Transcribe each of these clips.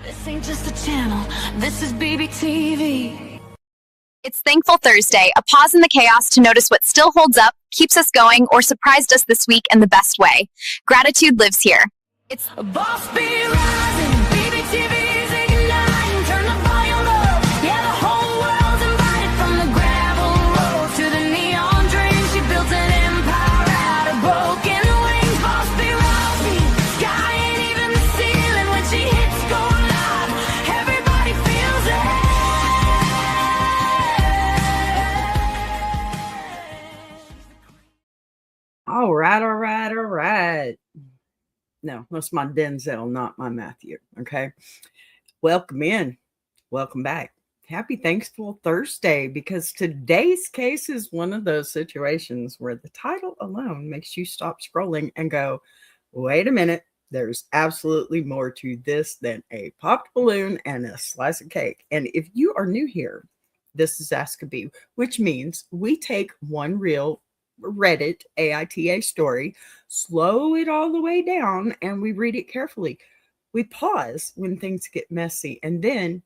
This ain't just a channel, this is BBTV. It's Thankful Thursday, a pause in the chaos to notice what still holds up, keeps us going, or surprised us this week in the best way. Gratitude lives here. It's A boss be rising, BBTV's igniting. Turn the volume up, yeah, the whole world's invited. From the gravel road to the neon dream, she built an empire out of broken wings. Boss be rising, sky ain't even the ceiling. When she hits go live, everybody feels it. All right. No, that's my Denzel, not my Matthew. Okay. Welcome in. Welcome back. Happy Thankful Thursday, because today's case is one of those situations where the title alone makes you stop scrolling and go, wait a minute, there's absolutely more to this than a popped balloon and a slice of cake. And if you are new here, this is Ask a Bee, which means we take one real Reddit AITA story, slow it all the way down, and we read it carefully. We pause when things get messy, and then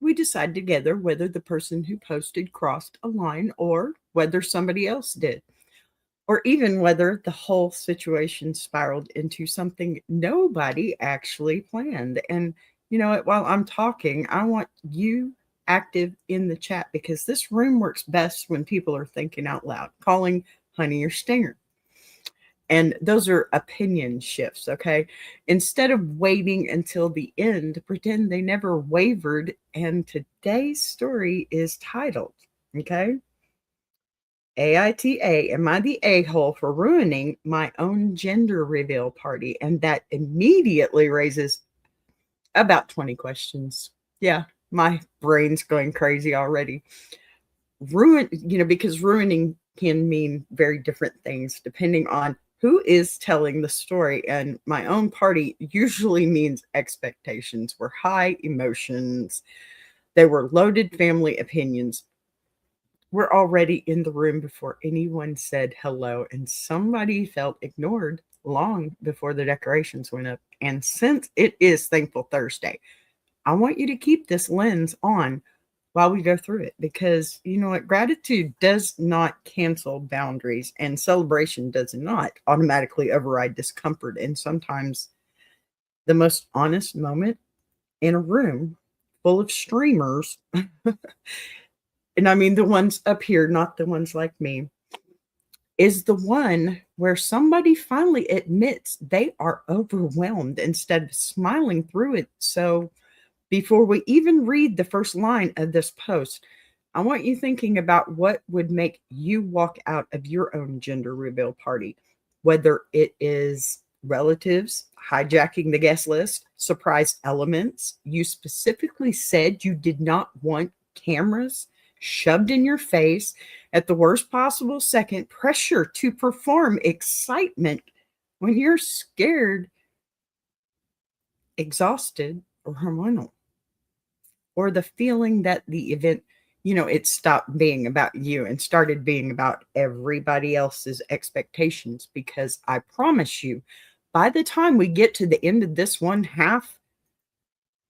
we decide together whether the person who posted crossed a line or whether somebody else did, or even whether the whole situation spiraled into something nobody actually planned. And you know what? While I'm talking, I want you active in the chat, because this room works best when people are thinking out loud, calling honey or stinger. And those are opinion shifts, okay? Instead of waiting until the end, pretend they never wavered. And today's story is titled, okay? AITA, am I the a-hole for ruining my own gender reveal party? And that immediately raises about 20 questions. Yeah, my brain's going crazy already. Because ruining can mean very different things depending on who is telling the story. And my own party usually means expectations were high, emotions, they were loaded, family opinions were already in the room before anyone said hello, and somebody felt ignored long before the decorations went up. And since it is Thankful Thursday, I want you to keep this lens on while we go through it, because you know what? Gratitude does not cancel boundaries, and celebration does not automatically override discomfort. And sometimes the most honest moment in a room full of streamers, and I mean the ones up here, not the ones like me, is the one where somebody finally admits they are overwhelmed instead of smiling through it. So before we even read the first line of this post, I want you thinking about what would make you walk out of your own gender reveal party, whether it is relatives hijacking the guest list, surprise elements. You specifically said you did not want cameras shoved in your face at the worst possible second, pressure to perform, excitement when you're scared, exhausted, or hormonal, or the feeling that the event, it stopped being about you and started being about everybody else's expectations. Because I promise you, by the time we get to the end of this one, half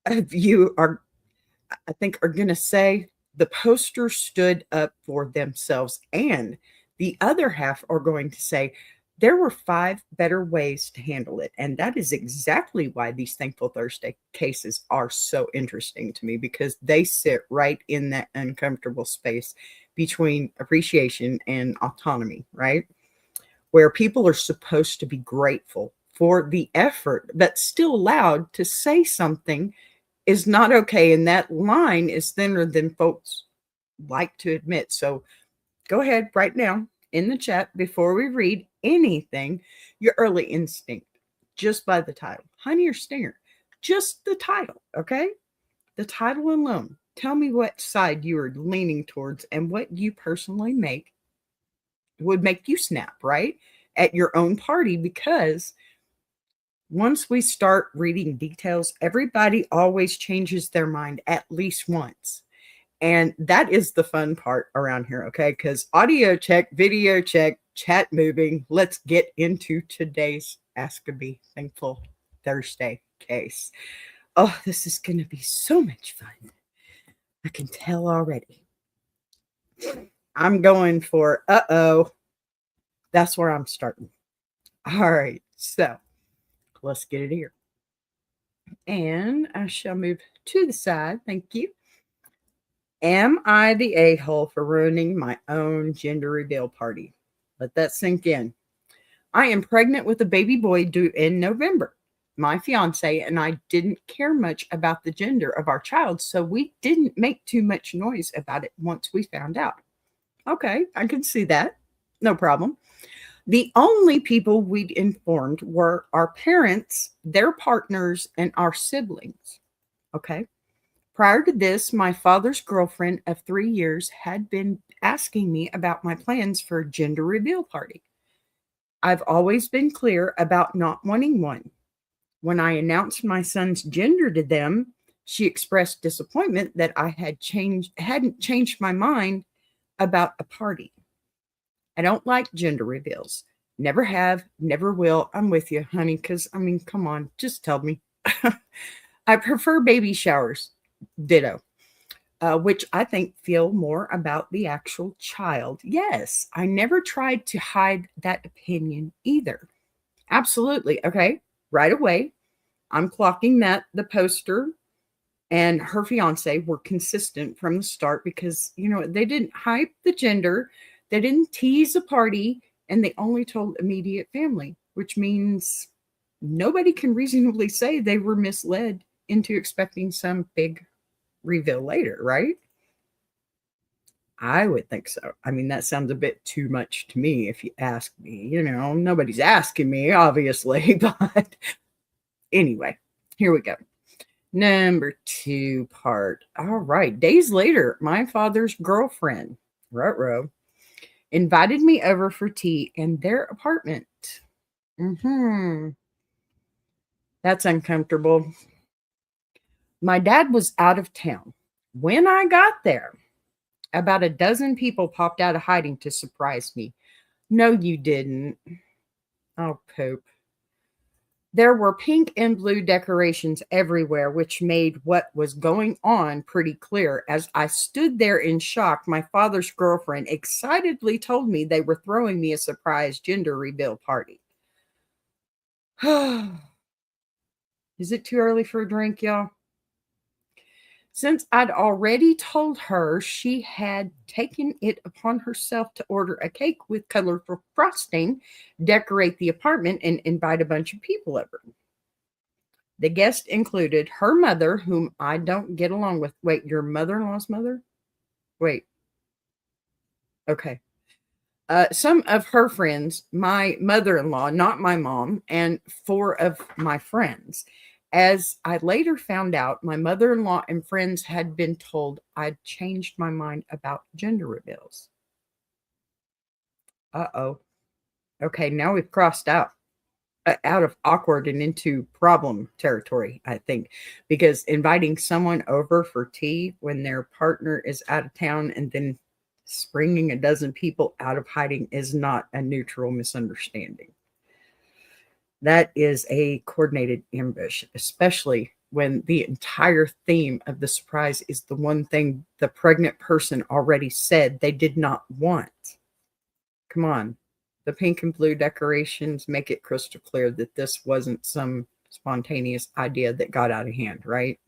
of you are, I think, are going to say the poster stood up for themselves, and the other half are going to say there were 5 better ways to handle it. And that is exactly why these Thankful Thursday cases are so interesting to me, because they sit right in that uncomfortable space between appreciation and autonomy, right? Where people are supposed to be grateful for the effort, but still allowed to say something is not okay. And that line is thinner than folks like to admit. So go ahead right now in the chat, before we read anything, your early instinct, just by the title, honey or stinger, just the title, okay? The title alone. Tell me what side you are leaning towards and what you personally would make you snap, right? At your own party, because once we start reading details, everybody always changes their mind at least once. And that is the fun part around here, okay? Because audio check, video check, chat moving. Let's get into today's Ask a Bee Thankful Thursday case. Oh, this is going to be so much fun. I can tell already. I'm going for, that's where I'm starting. All right, so let's get it here. And I shall move to the side. Thank you. Am I the a-hole for ruining my own gender reveal party? Let that sink in. I am pregnant with a baby boy due in November. My fiance and I didn't care much about the gender of our child, so we didn't make too much noise about it once we found out. Okay, I can see that. No problem. The only people we'd informed were our parents, their partners, and our siblings. Okay. Prior to this, my father's girlfriend of 3 years had been asking me about my plans for a gender reveal party. I've always been clear about not wanting one. When I announced my son's gender to them, she expressed disappointment that I hadn't changed my mind about a party. I don't like gender reveals. Never have, never will. I'm with you, honey, because, I mean, come on, just tell me. I prefer baby showers, ditto, which I think feel more about the actual child. Yes, I never tried to hide that opinion either. Absolutely. Okay, right away. I'm clocking that the poster and her fiance were consistent from the start because, they didn't hype the gender, they didn't tease a party, and they only told immediate family, which means nobody can reasonably say they were misled into expecting some big reveal later, right? I would think so. I mean, that sounds a bit too much to me if you ask me. Nobody's asking me, obviously, but anyway, here we go. Number 2 part. All right. Days later, my father's girlfriend, Ruh-roh, invited me over for tea in their apartment. That's uncomfortable. My dad was out of town. When I got there, about a dozen people popped out of hiding to surprise me. No, you didn't. Oh, poop. There were pink and blue decorations everywhere, which made what was going on pretty clear. As I stood there in shock, my father's girlfriend excitedly told me they were throwing me a surprise gender reveal party. Is it too early for a drink, y'all? Since I'd already told her she had taken it upon herself to order a cake with colorful frosting, decorate the apartment, and invite a bunch of people over. The guests included her mother, whom I don't get along with. Wait, your mother-in-law's mother? Wait. Okay. Some of her friends, my mother-in-law, not my mom, and 4 of my friends. As I later found out, my mother-in-law and friends had been told I'd changed my mind about gender reveals. Uh-oh. Okay, now we've crossed out of awkward and into problem territory, I think, because inviting someone over for tea when their partner is out of town and then springing a dozen people out of hiding is not a neutral misunderstanding. That is a coordinated ambush, especially when the entire theme of the surprise is the one thing the pregnant person already said they did not want. Come on. The pink and blue decorations make it crystal clear that this wasn't some spontaneous idea that got out of hand, right?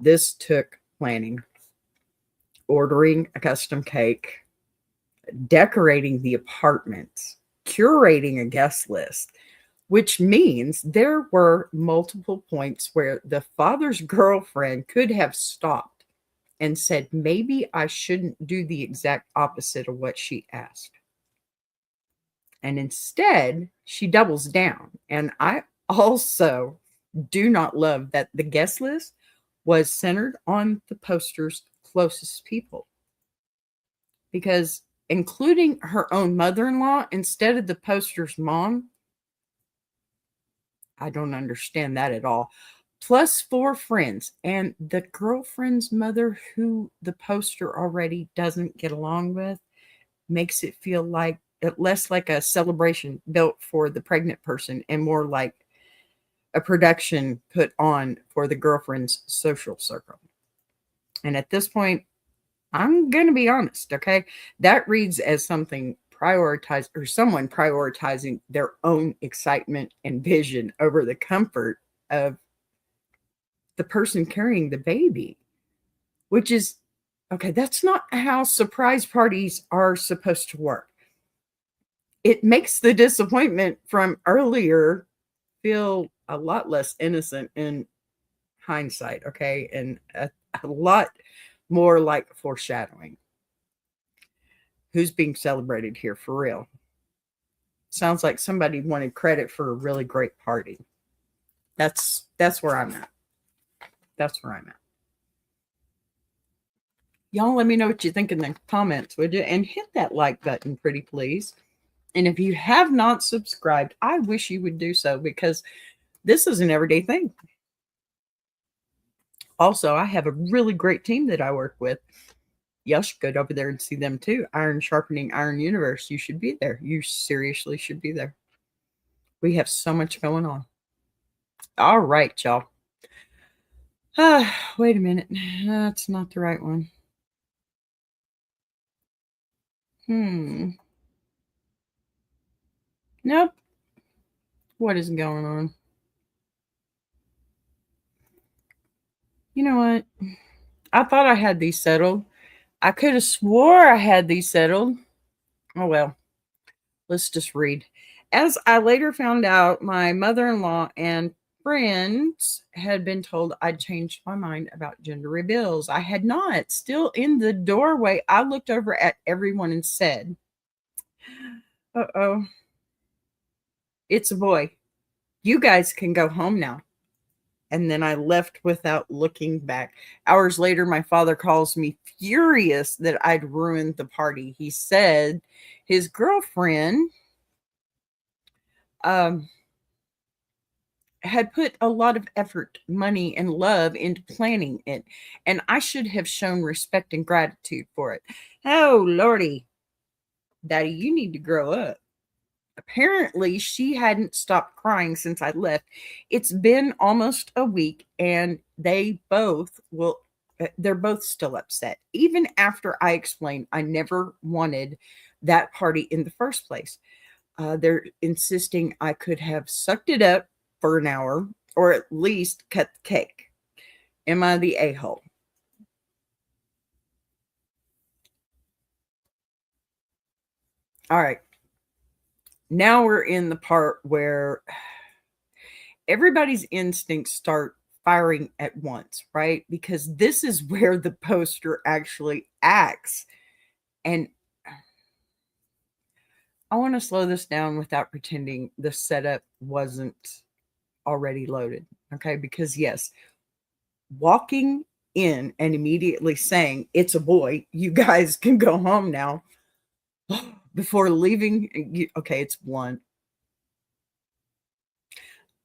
This took planning, ordering a custom cake, decorating the apartment, curating a guest list, which means there were multiple points where the father's girlfriend could have stopped and said, maybe I shouldn't do the exact opposite of what she asked. And instead, she doubles down. And I also do not love that the guest list was centered on the poster's closest people. Because including her own mother-in-law instead of the poster's mom, I don't understand that at all. Plus 4 friends and the girlfriend's mother who the poster already doesn't get along with makes it feel less like a celebration built for the pregnant person and more like a production put on for the girlfriend's social circle. And at this point, I'm going to be honest, okay? That reads as something prioritized or someone prioritizing their own excitement and vision over the comfort of the person carrying the baby, which is okay. That's not how surprise parties are supposed to work. It makes the disappointment from earlier feel a lot less innocent in hindsight, okay? And a lot more like foreshadowing. Who's being celebrated here for real? Sounds like somebody wanted credit for a really great party. That's where I'm at. That's where I'm at. Y'all let me know what you think in the comments, would you? And hit that like button, pretty please. And if you have not subscribed, I wish you would do so because this is an everyday thing. Also, I have a really great team that I work with. Y'all should go over there and see them too. Iron Sharpening Iron Universe. You should be there. You seriously should be there. We have so much going on. All right, y'all. Wait a minute. That's not the right one. Nope. What is going on? You know what? I thought I had these settled. I could have swore I had these settled. Oh, well. Let's just read. As I later found out, my mother-in-law and friends had been told I'd changed my mind about gender reveals. I had not. Still in the doorway, I looked over at everyone and said, uh-oh, it's a boy. You guys can go home now. And then I left without looking back. Hours later, my father calls me furious that I'd ruined the party. He said his girlfriend had put a lot of effort, money, and love into planning it, and I should have shown respect and gratitude for it. Oh, Lordy, Daddy, you need to grow up. Apparently, she hadn't stopped crying since I left. It's been almost a week, and they're both still upset. Even after I explained I never wanted that party in the first place. They're insisting I could have sucked it up for an hour or at least cut the cake. Am I the a-hole? All right. Now we're in the part where everybody's instincts start firing at once, right? Because this is where the poster actually acts. And I want to slow this down without pretending the setup wasn't already loaded. Okay. Because yes, walking in and immediately saying it's a boy, you guys can go home now, before leaving. Okay, it's blunt.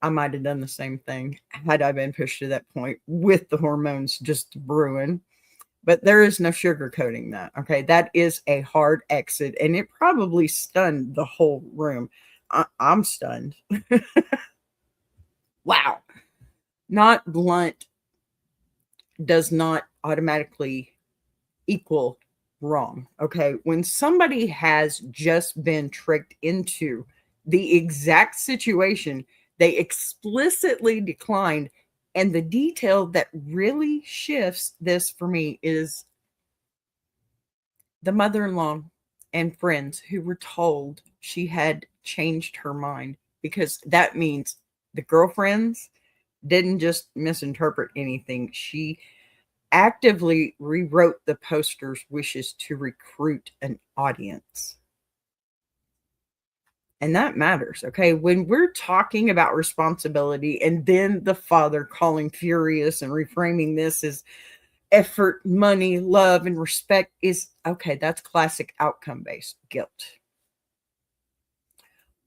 I might have done the same thing had I been pushed to that point with the hormones just brewing. But there is no sugarcoating that. Okay, that is a hard exit, and it probably stunned the whole room. I'm stunned. Wow. Not blunt does not automatically equal wrong. Okay, when somebody has just been tricked into the exact situation they explicitly declined, and the detail that really shifts this for me is the mother-in-law and friends who were told she had changed her mind, because that means the girlfriends didn't just misinterpret anything. She actively rewrote the poster's wishes to recruit an audience. And that matters, okay? When we're talking about responsibility and then the father calling furious and reframing this as effort, money, love, and respect is, okay, that's classic outcome-based guilt.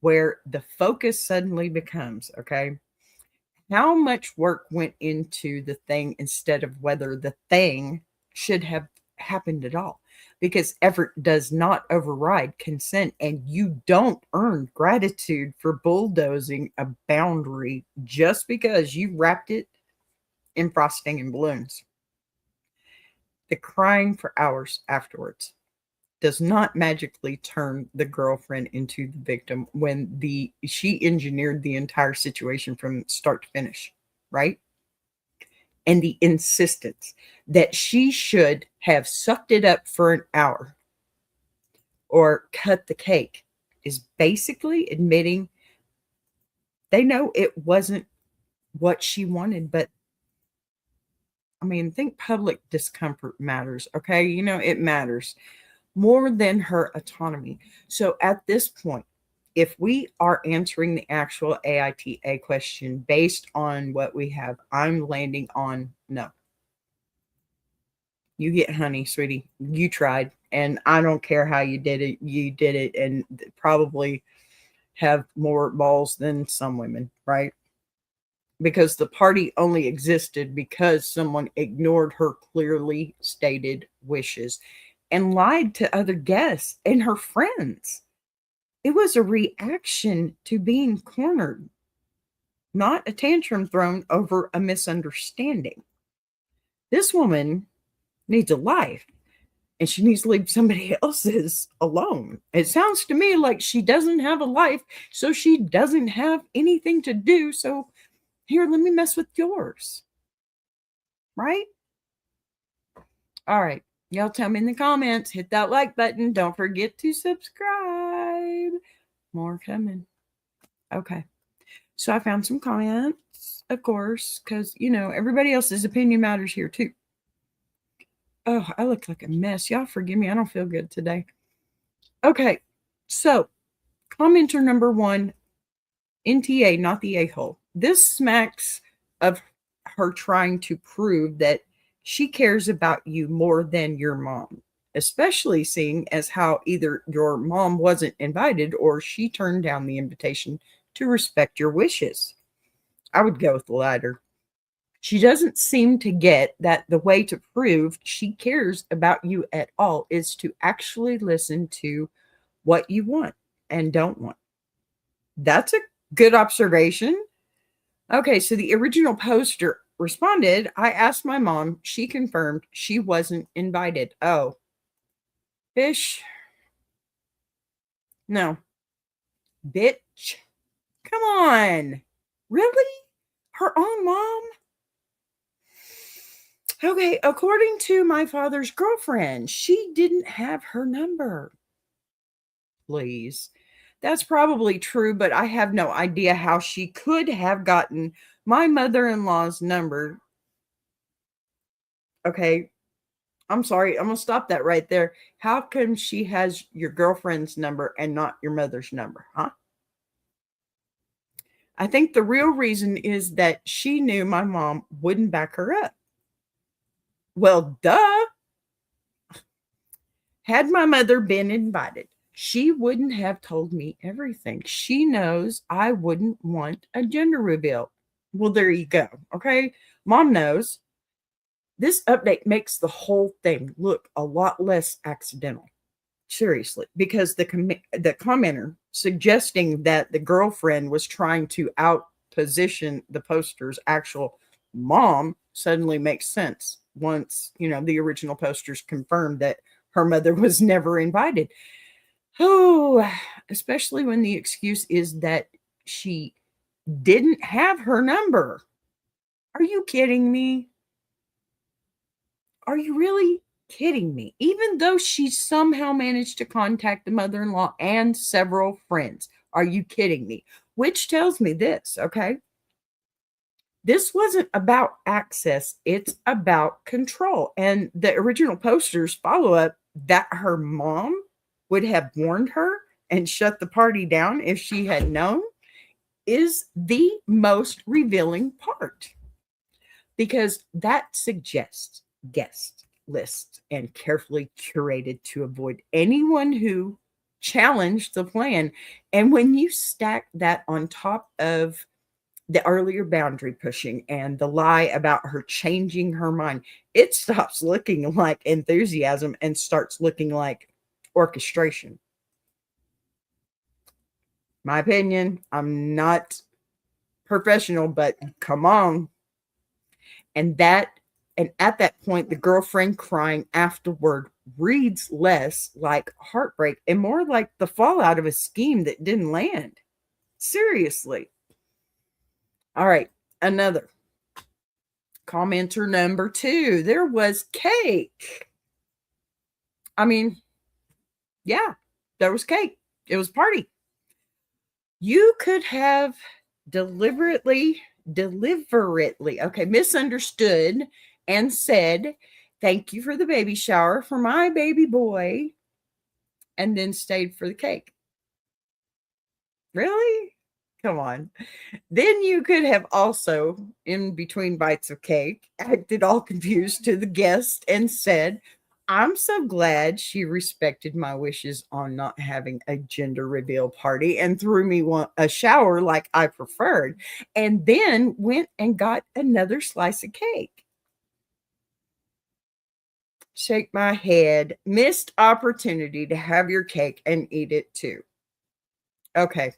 Where the focus suddenly becomes, okay, how much work went into the thing instead of whether the thing should have happened at all. because effort does not override consent, and you don't earn gratitude for bulldozing a boundary just because you wrapped it in frosting and balloons. The crying for hours afterwards does not magically turn the girlfriend into the victim when she engineered the entire situation from start to finish, right? And the insistence that she should have sucked it up for an hour or cut the cake is basically admitting they know it wasn't what she wanted, but I mean, think public discomfort matters, okay? It matters more than her autonomy. So at this point, if we are answering the actual AITA question based on what we have, I'm landing on no. You get honey, sweetie. You tried. And I don't care how you did it. You did it and probably have more balls than some women, right? Because the party only existed because someone ignored her clearly stated wishes and lied to other guests and her friends. It was a reaction to being cornered, not a tantrum thrown over a misunderstanding. This woman needs a life and she needs to leave somebody else's alone. It sounds to me like she doesn't have a life, so she doesn't have anything to do. So here, let me mess with yours. Right? All right. Y'all tell me in the comments. Hit that like button. Don't forget to subscribe. More coming. Okay. So I found some comments, of course, because, everybody else's opinion matters here too. Oh, I look like a mess. Y'all forgive me. I don't feel good today. Okay. So commenter number 1, NTA, not the a-hole. This smacks of her trying to prove that she cares about you more than your mom, especially seeing as how either your mom wasn't invited or she turned down the invitation to respect your wishes. I would go with the latter. She doesn't seem to get that the way to prove she cares about you at all is to actually listen to what you want and don't want. That's a good observation. Okay, so the original poster responded, I asked my mom. She confirmed she wasn't invited. Oh, fish. No. Bitch. Come on. Really? Her own mom? Okay, according to my father's girlfriend, she didn't have her number. Please. That's probably true, but I have no idea how she could have gotten my mother-in-law's number. Okay, I'm sorry. I'm going to stop that right there. How come she has your girlfriend's number and not your mother's number, huh? I think the real reason is that she knew my mom wouldn't back her up. Well, duh. Had my mother been invited, she wouldn't have told me everything. She knows I wouldn't want a gender reveal. Well, there you go. Okay. Mom knows. This update makes the whole thing look a lot less accidental. Seriously, because the commenter suggesting that the girlfriend was trying to outposition the poster's actual mom suddenly makes sense once, the original posters confirmed that her mother was never invited. Oh, especially when the excuse is that she didn't have her number. Are you kidding me? Are you really kidding me? Even though she somehow managed to contact the mother-in-law and several friends. Are you kidding me? Which tells me this, okay? This wasn't about access. It's about control. And the original poster's follow-up that her mom would have warned her and shut the party down if she had known is the most revealing part. Because that suggests guest list and carefully curated to avoid anyone who challenged the plan. And when you stack that on top of the earlier boundary pushing and the lie about her changing her mind, it stops looking like enthusiasm and starts looking like orchestration. My opinion, I'm not professional, but come on. And at that point, the girlfriend crying afterward reads less like heartbreak and more like the fallout of a scheme that didn't land. Seriously. All right, another commenter number 2. There was cake. I mean, yeah, there was cake. It was a party. You could have deliberately, misunderstood and said, "Thank you for the baby shower for my baby boy," and then stayed for the cake. Really? Come on. Then you could have also, in between bites of cake, acted all confused to the guest and said, "I'm so glad she respected my wishes on not having a gender reveal party and threw me a shower like I preferred," and then went and got another slice of cake. Shake my head. Missed opportunity to have your cake and eat it too. Okay.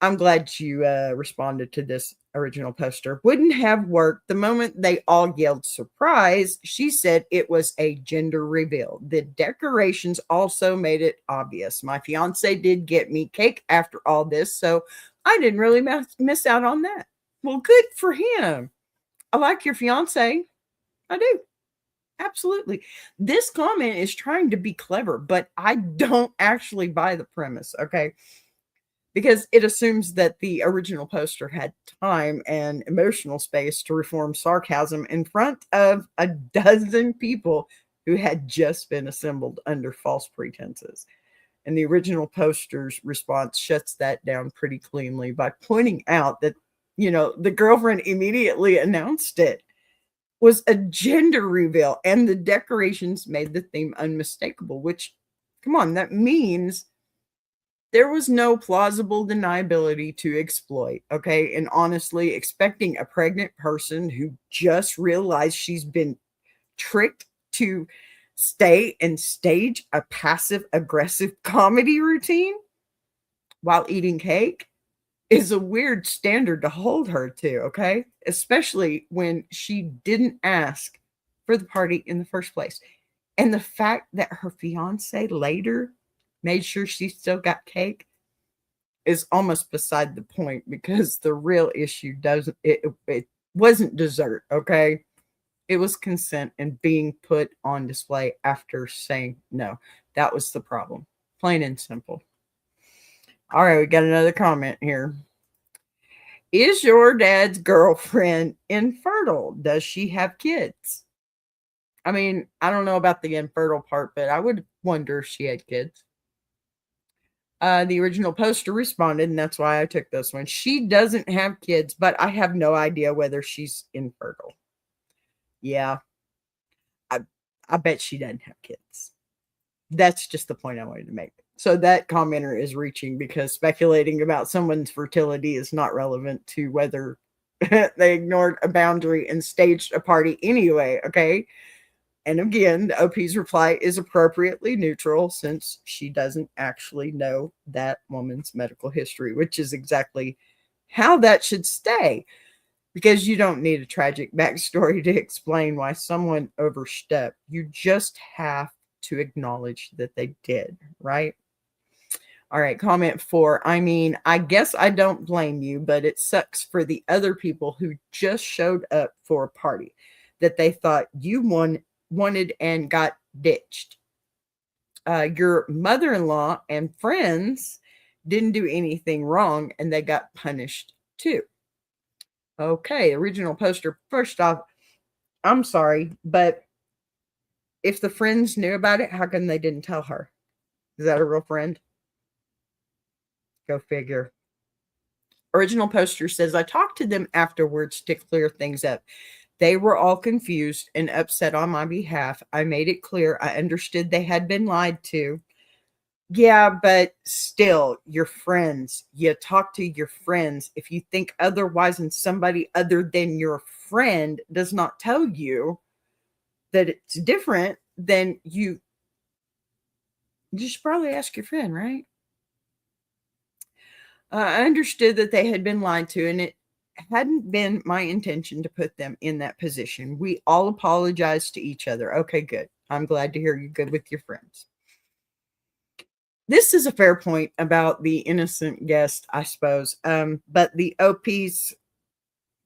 I'm glad you responded to this original poster. Wouldn't have worked the moment they all yelled surprise. She said it was a gender reveal. The decorations also made it obvious. My fiance did get me cake after all this, so I didn't really miss out on that. Well, good for him. I like your fiance. I do. Absolutely. This comment is trying to be clever, but I don't actually buy the premise, okay? Because it assumes that the original poster had time and emotional space to reform sarcasm in front of a dozen people who had just been assembled under false pretenses. And the original poster's response shuts that down pretty cleanly by pointing out that, the girlfriend immediately announced it was a gender reveal and the decorations made the theme unmistakable, which, come on, that means there was no plausible deniability to exploit, okay? And honestly, expecting a pregnant person who just realized she's been tricked to stay and stage a passive-aggressive comedy routine while eating cake is a weird standard to hold her to, okay? Especially when she didn't ask for the party in the first place. And the fact that her fiance later made sure she still got cake is almost beside the point, because the real issue it wasn't dessert, okay? It was consent and being put on display after saying no. That was the problem. Plain and simple. All right, we got another comment here. Is your dad's girlfriend infertile? Does she have kids? I mean, I don't know about the infertile part, but I would wonder if she had kids. The original poster responded, and that's why I took this one. She doesn't have kids, but I have no idea whether she's infertile. Yeah, I bet she doesn't have kids. That's just the point I wanted to make. So that commenter is reaching, because speculating about someone's fertility is not relevant to whether they ignored a boundary and staged a party anyway, okay? And again, the OP's reply is appropriately neutral, since she doesn't actually know that woman's medical history, which is exactly how that should stay, because you don't need a tragic backstory to explain why someone overstepped. You just have to acknowledge that they did, right? All right, comment 4. I mean, I guess I don't blame you, but it sucks for the other people who just showed up for a party that they thought you wanted and got ditched. Your mother-in-law and friends didn't do anything wrong, and they got punished too. Okay, original poster. First off, I'm sorry, but if the friends knew about it, how come they didn't tell her? Is that a real friend? Go figure. Original poster says, I talked to them afterwards to clear things up. They were all confused and upset on my behalf. I made it clear I understood they had been lied to. Yeah, but still, your friends, you talk to your friends. If you think otherwise and somebody other than your friend does not tell you that it's different, then you should probably ask your friend, right? I understood that they had been lied to, and it hadn't been my intention to put them in that position. We all apologized to each other. Okay, good. I'm glad to hear you're good with your friends. This is a fair point about the innocent guest, I suppose. But the OP's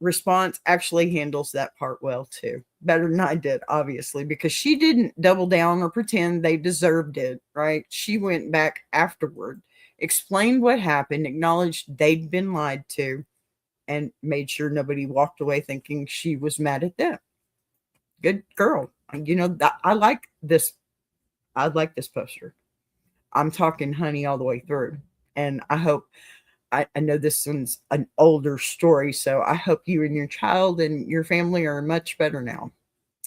response actually handles that part well too. Better than I did, obviously, because she didn't double down or pretend they deserved it, right? She went back afterward, explained what happened, acknowledged they'd been lied to, and made sure nobody walked away thinking she was mad at them. Good girl. You know, I like this. I like this poster. I'm talking honey all the way through. And I hope, I know this one's an older story, so I hope you and your child and your family are much better now.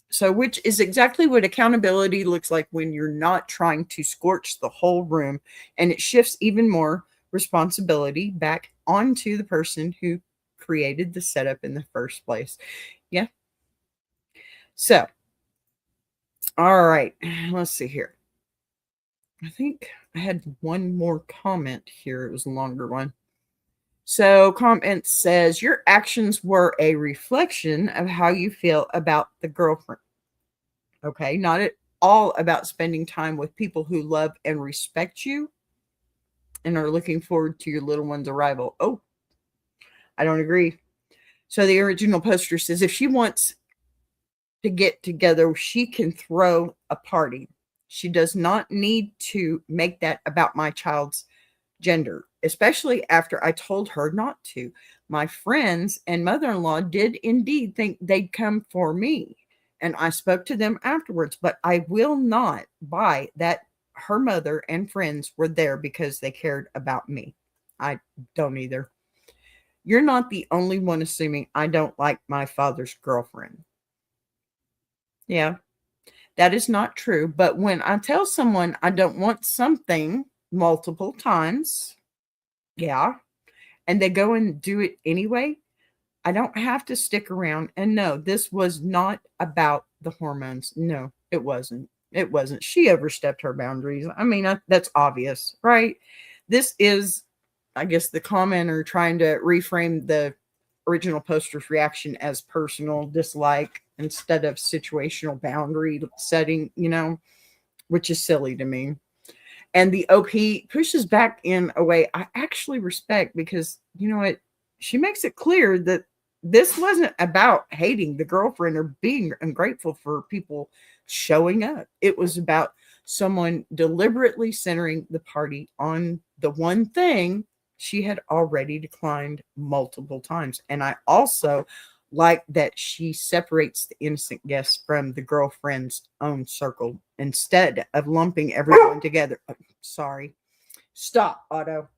So, which is exactly what accountability looks like when you're not trying to scorch the whole room, and it shifts even more responsibility back onto the person who created the setup in the first place. Yeah. So, all right, let's see here. I think I had one more comment here. It was a longer one. So, comment says, your actions were a reflection of how you feel about the girlfriend. Okay, not at all about spending time with people who love and respect you and are looking forward to your little one's arrival. Oh, I don't agree. So, the original poster says, if she wants to get together, she can throw a party. She does not need to make that about my child's gender, especially after I told her not to. My friends and mother-in-law did indeed think they'd come for me, and I spoke to them afterwards, but I will not buy that her mother and friends were there because they cared about me. I don't either. You're not the only one assuming I don't like my father's girlfriend. Yeah, that is not true. But when I tell someone I don't want something multiple times, yeah, and they go and do it anyway, I don't have to stick around. And no, this was not about the hormones. No, it wasn't. It wasn't. She overstepped her boundaries. I mean, that's obvious, right? This is, I guess, the commenter trying to reframe the original poster's reaction as personal dislike instead of situational boundary setting, which is silly to me. And the OP pushes back in a way I actually respect, because you know what? She makes it clear that this wasn't about hating the girlfriend or being ungrateful for people showing up. It was about someone deliberately centering the party on the one thing she had already declined multiple times. And I also like that she separates the innocent guests from the girlfriend's own circle instead of lumping everyone together. Oh, sorry. Stop, Otto.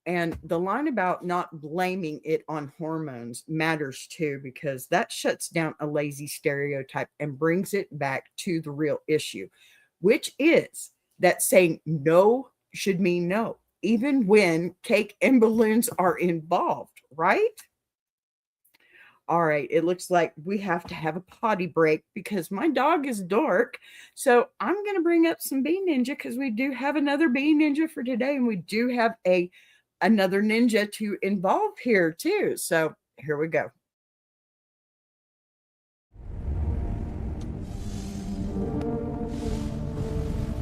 And the line about not blaming it on hormones matters too, because that shuts down a lazy stereotype and brings it back to the real issue, which is that saying no should mean no, even when cake and balloons are involved, right? All right, it looks like we have to have a potty break because my dog is dork. So I'm going to bring up some Bee Ninja, because we do have another Bee Ninja for today, and we do have another ninja to involve here too. So here we go.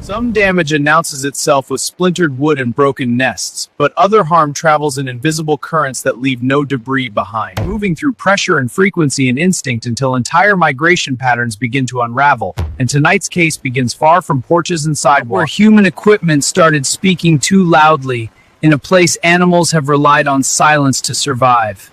Some damage announces itself with splintered wood and broken nests, but other harm travels in invisible currents that leave no debris behind, moving through pressure and frequency and instinct until entire migration patterns begin to unravel. And tonight's case begins far from porches and sidewalks, where human equipment started speaking too loudly, in a place animals have relied on silence to survive.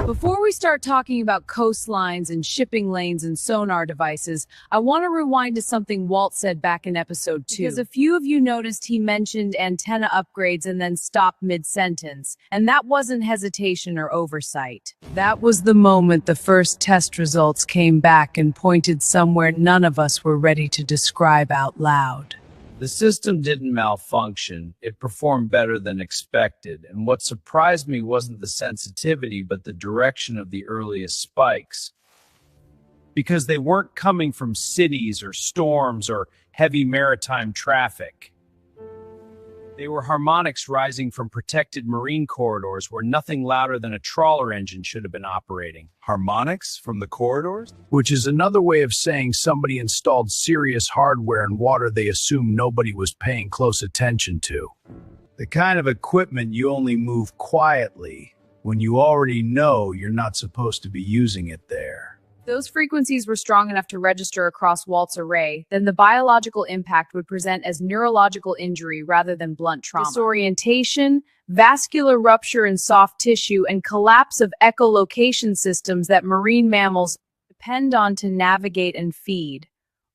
Before we start talking about coastlines and shipping lanes and sonar devices, I want to rewind to something Walt said back in episode 2. Because a few of you noticed he mentioned antenna upgrades and then stopped mid-sentence. And that wasn't hesitation or oversight. That was the moment the first test results came back and pointed somewhere none of us were ready to describe out loud. The system didn't malfunction, it performed better than expected, and what surprised me wasn't the sensitivity but the direction of the earliest spikes. Because they weren't coming from cities or storms or heavy maritime traffic. They were harmonics rising from protected marine corridors where nothing louder than a trawler engine should have been operating. Harmonics from the corridors? Which is another way of saying somebody installed serious hardware in water they assumed nobody was paying close attention to. The kind of equipment you only move quietly when you already know you're not supposed to be using it there. Those frequencies were strong enough to register across Walt's array, then the biological impact would present as neurological injury rather than blunt trauma. Disorientation, vascular rupture in soft tissue, and collapse of echolocation systems that marine mammals depend on to navigate and feed,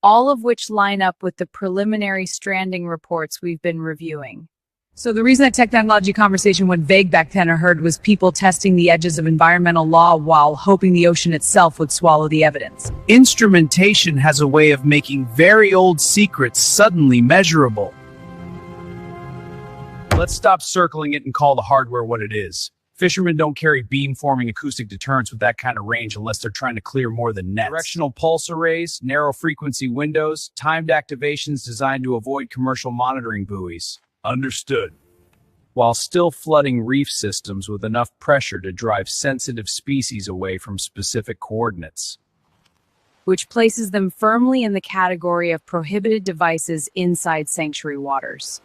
all of which line up with the preliminary stranding reports we've been reviewing. So the reason that technology conversation went vague back then, I heard, was people testing the edges of environmental law while hoping the ocean itself would swallow the evidence. Instrumentation has a way of making very old secrets suddenly measurable. Let's stop circling it and call the hardware what it is. Fishermen don't carry beam-forming acoustic deterrents with that kind of range unless they're trying to clear more than nets. Directional pulse arrays, narrow frequency windows, timed activations designed to avoid commercial monitoring buoys. Understood. While still flooding reef systems with enough pressure to drive sensitive species away from specific coordinates. Which places them firmly in the category of prohibited devices inside sanctuary waters.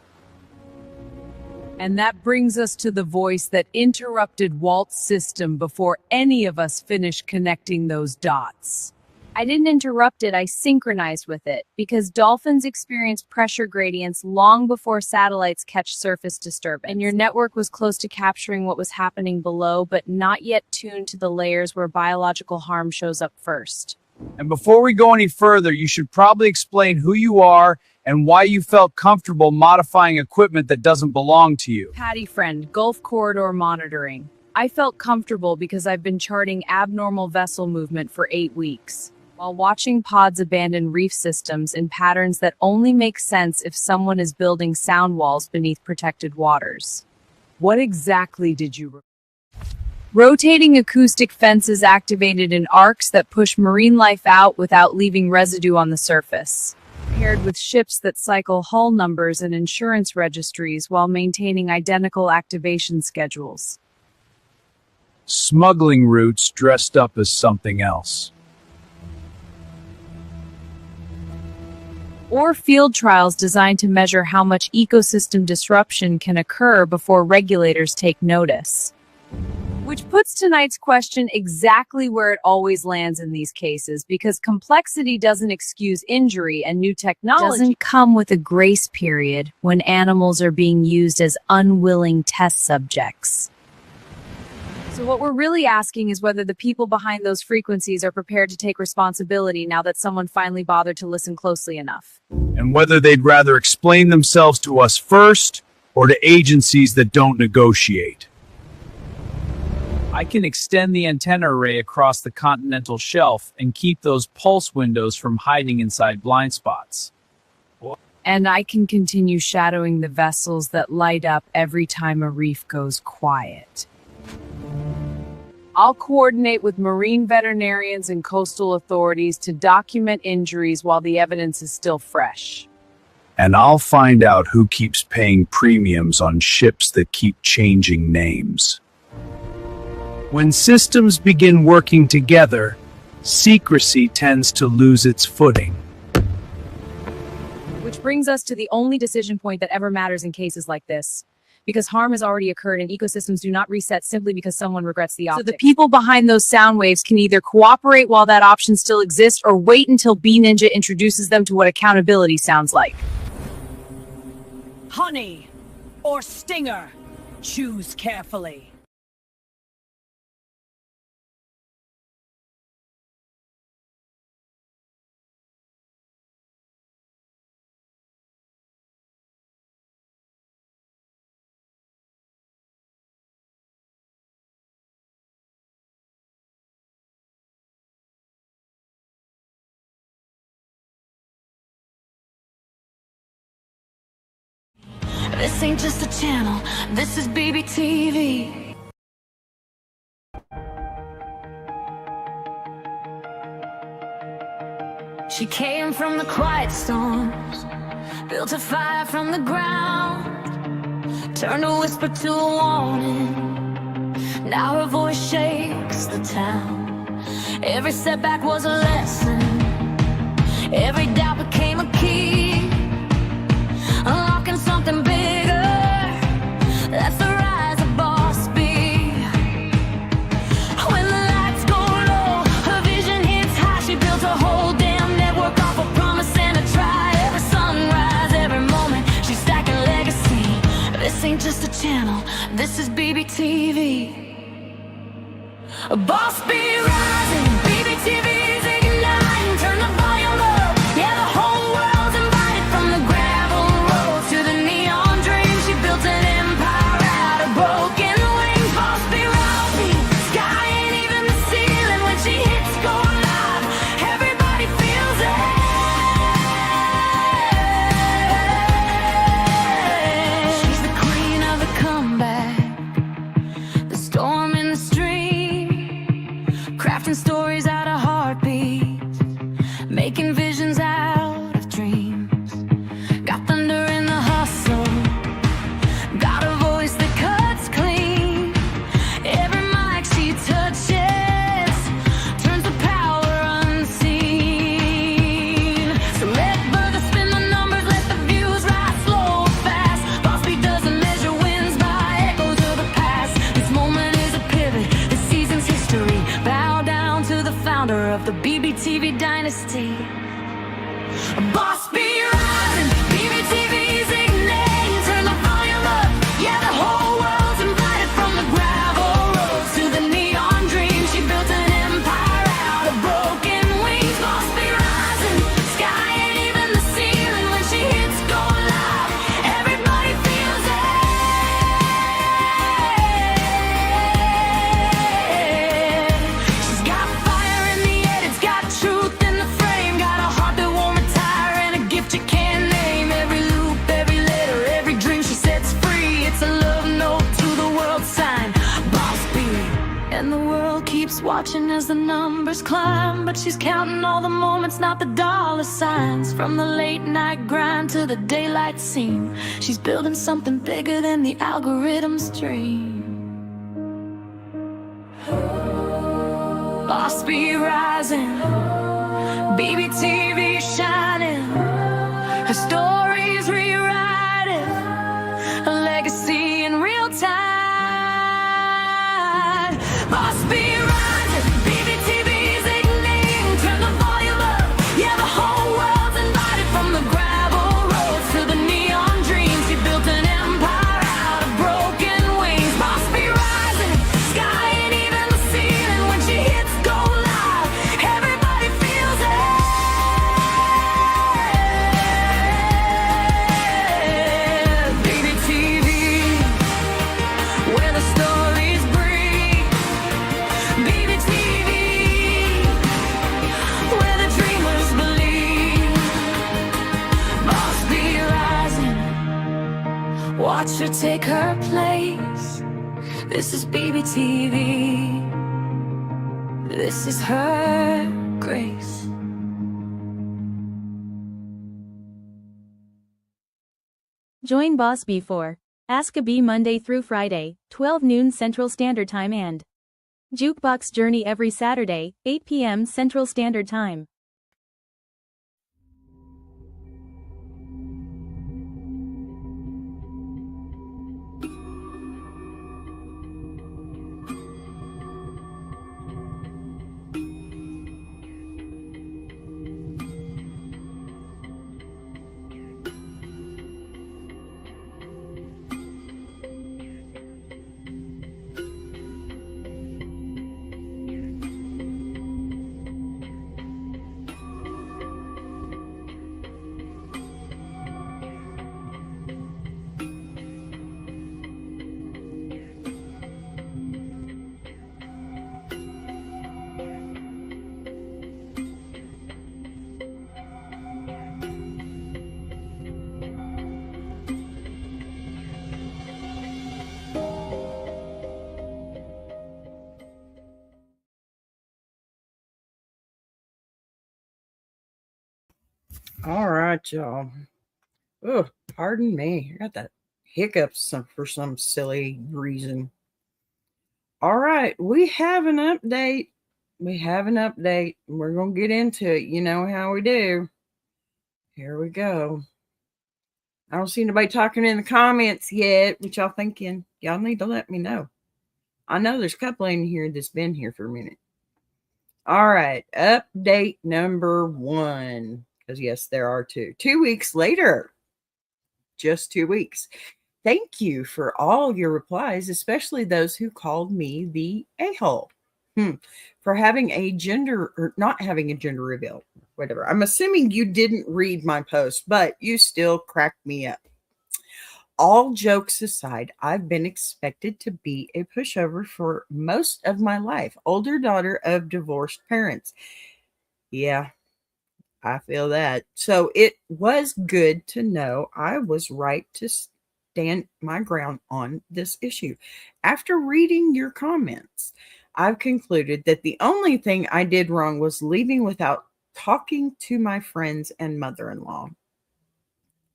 And that brings us to the voice that interrupted Walt's system before any of us finished connecting those dots. I didn't interrupt it, I synchronized with it, because dolphins experience pressure gradients long before satellites catch surface disturbance, and your network was close to capturing what was happening below, but not yet tuned to the layers where biological harm shows up first. And before we go any further, you should probably explain who you are and why you felt comfortable modifying equipment that doesn't belong to you. Patty friend, Gulf Corridor Monitoring. I felt comfortable because I've been charting abnormal vessel movement for 8 weeks, while watching pods abandon reef systems in patterns that only make sense if someone is building sound walls beneath protected waters. What exactly did you rotating acoustic fences activated in arcs that push marine life out without leaving residue on the surface, paired with ships that cycle hull numbers and insurance registries while maintaining identical activation schedules. Smuggling routes dressed up as something else. Or field trials designed to measure how much ecosystem disruption can occur before regulators take notice. Which puts tonight's question exactly where it always lands in these cases, because complexity doesn't excuse injury and new technology doesn't come with a grace period when animals are being used as unwilling test subjects. So what we're really asking is whether the people behind those frequencies are prepared to take responsibility now that someone finally bothered to listen closely enough. And whether they'd rather explain themselves to us first or to agencies that don't negotiate. I can extend the antenna array across the continental shelf and keep those pulse windows from hiding inside blind spots. And I can continue shadowing the vessels that light up every time a reef goes quiet. I'll coordinate with marine veterinarians and coastal authorities to document injuries while the evidence is still fresh. And I'll find out who keeps paying premiums on ships that keep changing names. When systems begin working together, secrecy tends to lose its footing. Which brings us to the only decision point that ever matters in cases like this. Because harm has already occurred and ecosystems do not reset simply because someone regrets the optics. So the people behind those sound waves can either cooperate while that option still exists or wait until Bee Ninja introduces them to what accountability sounds like. Honey or stinger, choose carefully. This ain't just a channel, this is BBTV. She came from the quiet storms, built a fire from the ground, turned a whisper to a warning. Now her voice shakes the town. Every setback was a lesson, every doubt became a key, unlocking something bigger. That's the rise of Boss B. When the lights go low, her vision hits high. She built a whole damn network off a promise and a try. Every sunrise, every moment, she's stacking legacy. This ain't just a channel, this is BBTV. Boss B rising, BBTV's igniting. Turn the volume up, yeah, the whole world's invited. From the gravel road to the neon dream, she built an empire out of broken wings. Boss B rising, sky ain't even the ceiling. When she hits go live, everybody feels it. She's the queen of the comeback, the storm in the stream, crafting stories out of heartbeats, making visions out of dreams. Got thunder in the hustle, got a voice that cuts clean. Every mic she touches turns the power unseen. So let brother spin the numbers, let the views rise slow or fast. Boss B doesn't measure wins by echoes of the past. This moment is a pivot, this season's history. Bow down to the founder of the BBTV dynasty. Boss B rising, BBTV's igniting. Turn the volume up, yeah, the whole world's invited. From the gravel roads to the neon dream, she built an empire out of broken wings. Boss B rising, sky ain't even the ceiling. When she hits go live, everybody feels it. She's got fire in the head, it's got truth in the frame, got a heart that won't retire and a gift you can't name. Every loop, every letter, every dream she sets free, it's a love note to the world sign. Boss B. And the world keeps watching as the numbers climb, but she's counting all the moments, not the dollar signs. From the late night grind to the daylight scene, she's building something bigger than the algorithm's dream. Boss B rising, BBTV shining, her story's rewriting, a legacy in real time. Boss B rising, BBTV's igniting. Turn the volume up, yeah, the whole world's invited. From the gravel roads to the neon dreams, she built an empire out of broken wings. Boss B rising, sky ain't even the ceiling. When she hits go live, everybody feels it. BBTV, where the stories breathe. BBTV, where the dreamers believe. Boss B rising, watch her take her place. This is BBTV, this is her grace. Join Boss B for Ask a Bee Monday through Friday, 12 noon Central Standard Time and Jukebox Journey every Saturday, 8 p.m. Central Standard Time. All right, y'all. Oh, pardon me. I got that hiccups for some silly reason. All right, we have an update. We have an update. We're going to get into it. You know how we do. Here we go. I don't see anybody talking in the comments yet. What y'all thinking? Y'all need to let me know. I know there's a couple in here that's been here for a minute. All right, update number 1. Because, yes, there are 2. 2 weeks later. Just 2 weeks. Thank you for all your replies, especially those who called me the a-hole for having a gender or not having a gender reveal, whatever. I'm assuming you didn't read my post, but you still cracked me up. All jokes aside, I've been expected to be a pushover for most of my life. Older daughter of divorced parents. Yeah, I feel that. So it was good to know I was right to stand my ground on this issue. After reading your comments, I've concluded that the only thing I did wrong was leaving without talking to my friends and mother-in-law.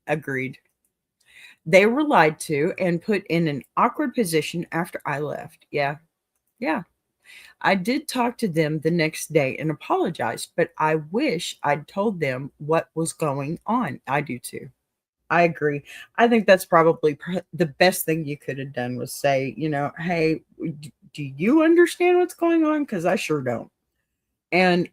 Agreed. They were lied to and put in an awkward position after I left. Yeah. I did talk to them the next day and apologized, but I wish I'd told them what was going on. I do too. I agree. I think that's probably the best thing you could have done was say, hey, do you understand what's going on? Because I sure don't. And,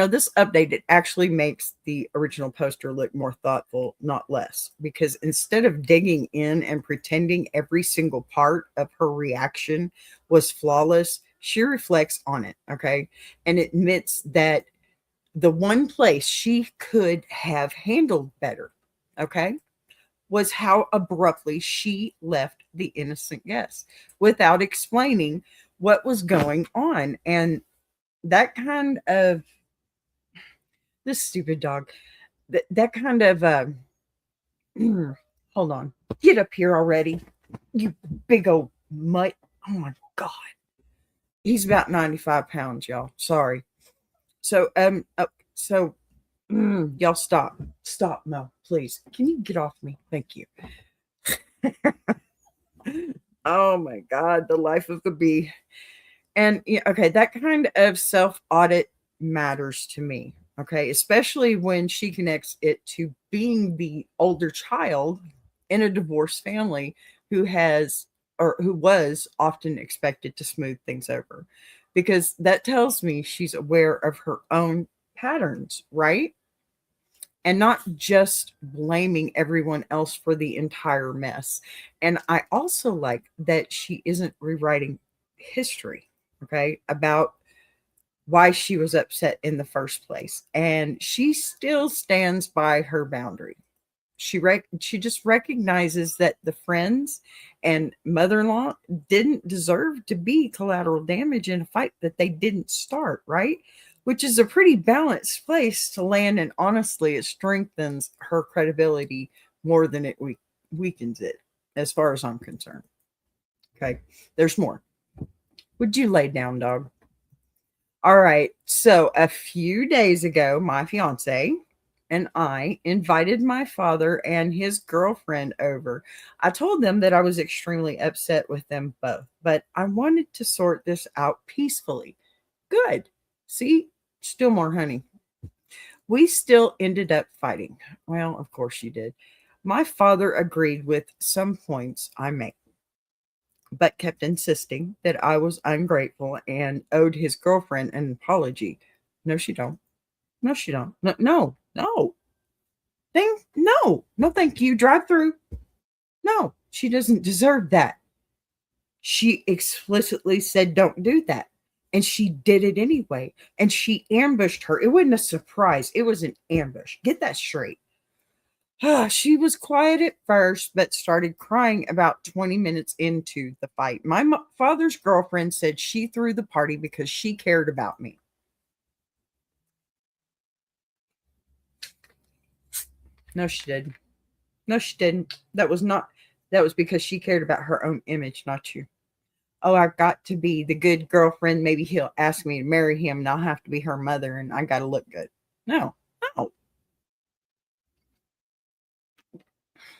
this update, it actually makes the original poster look more thoughtful, not less. Because instead of digging in and pretending every single part of her reaction was flawless, she reflects on it, okay? And admits that the one place she could have handled better, okay, was how abruptly she left the innocent guest without explaining what was going on. And that kind of, this stupid dog, that kind of, hold on, get up here already, you big old mutt. Oh my God. He's about 95 pounds, y'all. Sorry. So, y'all stop, Mel, please. Can you get off me? Thank you. Oh my God, the life of the bee. And okay, that kind of self-audit matters to me. Okay, especially when she connects it to being the older child in a divorced family who has or who was often expected to smooth things over. Because that tells me she's aware of her own patterns, right? And not just blaming everyone else for the entire mess. And I also like that she isn't rewriting history, okay, about why she was upset in the first place. And she still stands by her boundary. She just recognizes that the friends and mother-in-law didn't deserve to be collateral damage in a fight that they didn't start, right? Which is a pretty balanced place to land, and honestly, it strengthens her credibility more than it weakens it, as far as I'm concerned. Okay, there's more. Would you lay down, dog? All right, so a few days ago, my fiance and I invited my father and his girlfriend over. I told them that I was extremely upset with them both, but I wanted to sort this out peacefully. Good. See, still more honey. We still ended up fighting. Well, of course you did. My father agreed with some points I made, but kept insisting that I was ungrateful and owed his girlfriend an apology. No, she don't. No, she don't. No. No, thank you. Drive through. No, she doesn't deserve that. She explicitly said, don't do that. And she did it anyway. And she ambushed her. It wasn't a surprise. It was an ambush. Get that straight. She was quiet at first, but started crying about 20 minutes into the fight. My father's girlfriend said she threw the party because she cared about me. No, she didn't. No, she didn't. That was because she cared about her own image, not you. Oh, I've got to be the good girlfriend. Maybe he'll ask me to marry him and I'll have to be her mother and I got to look good. No.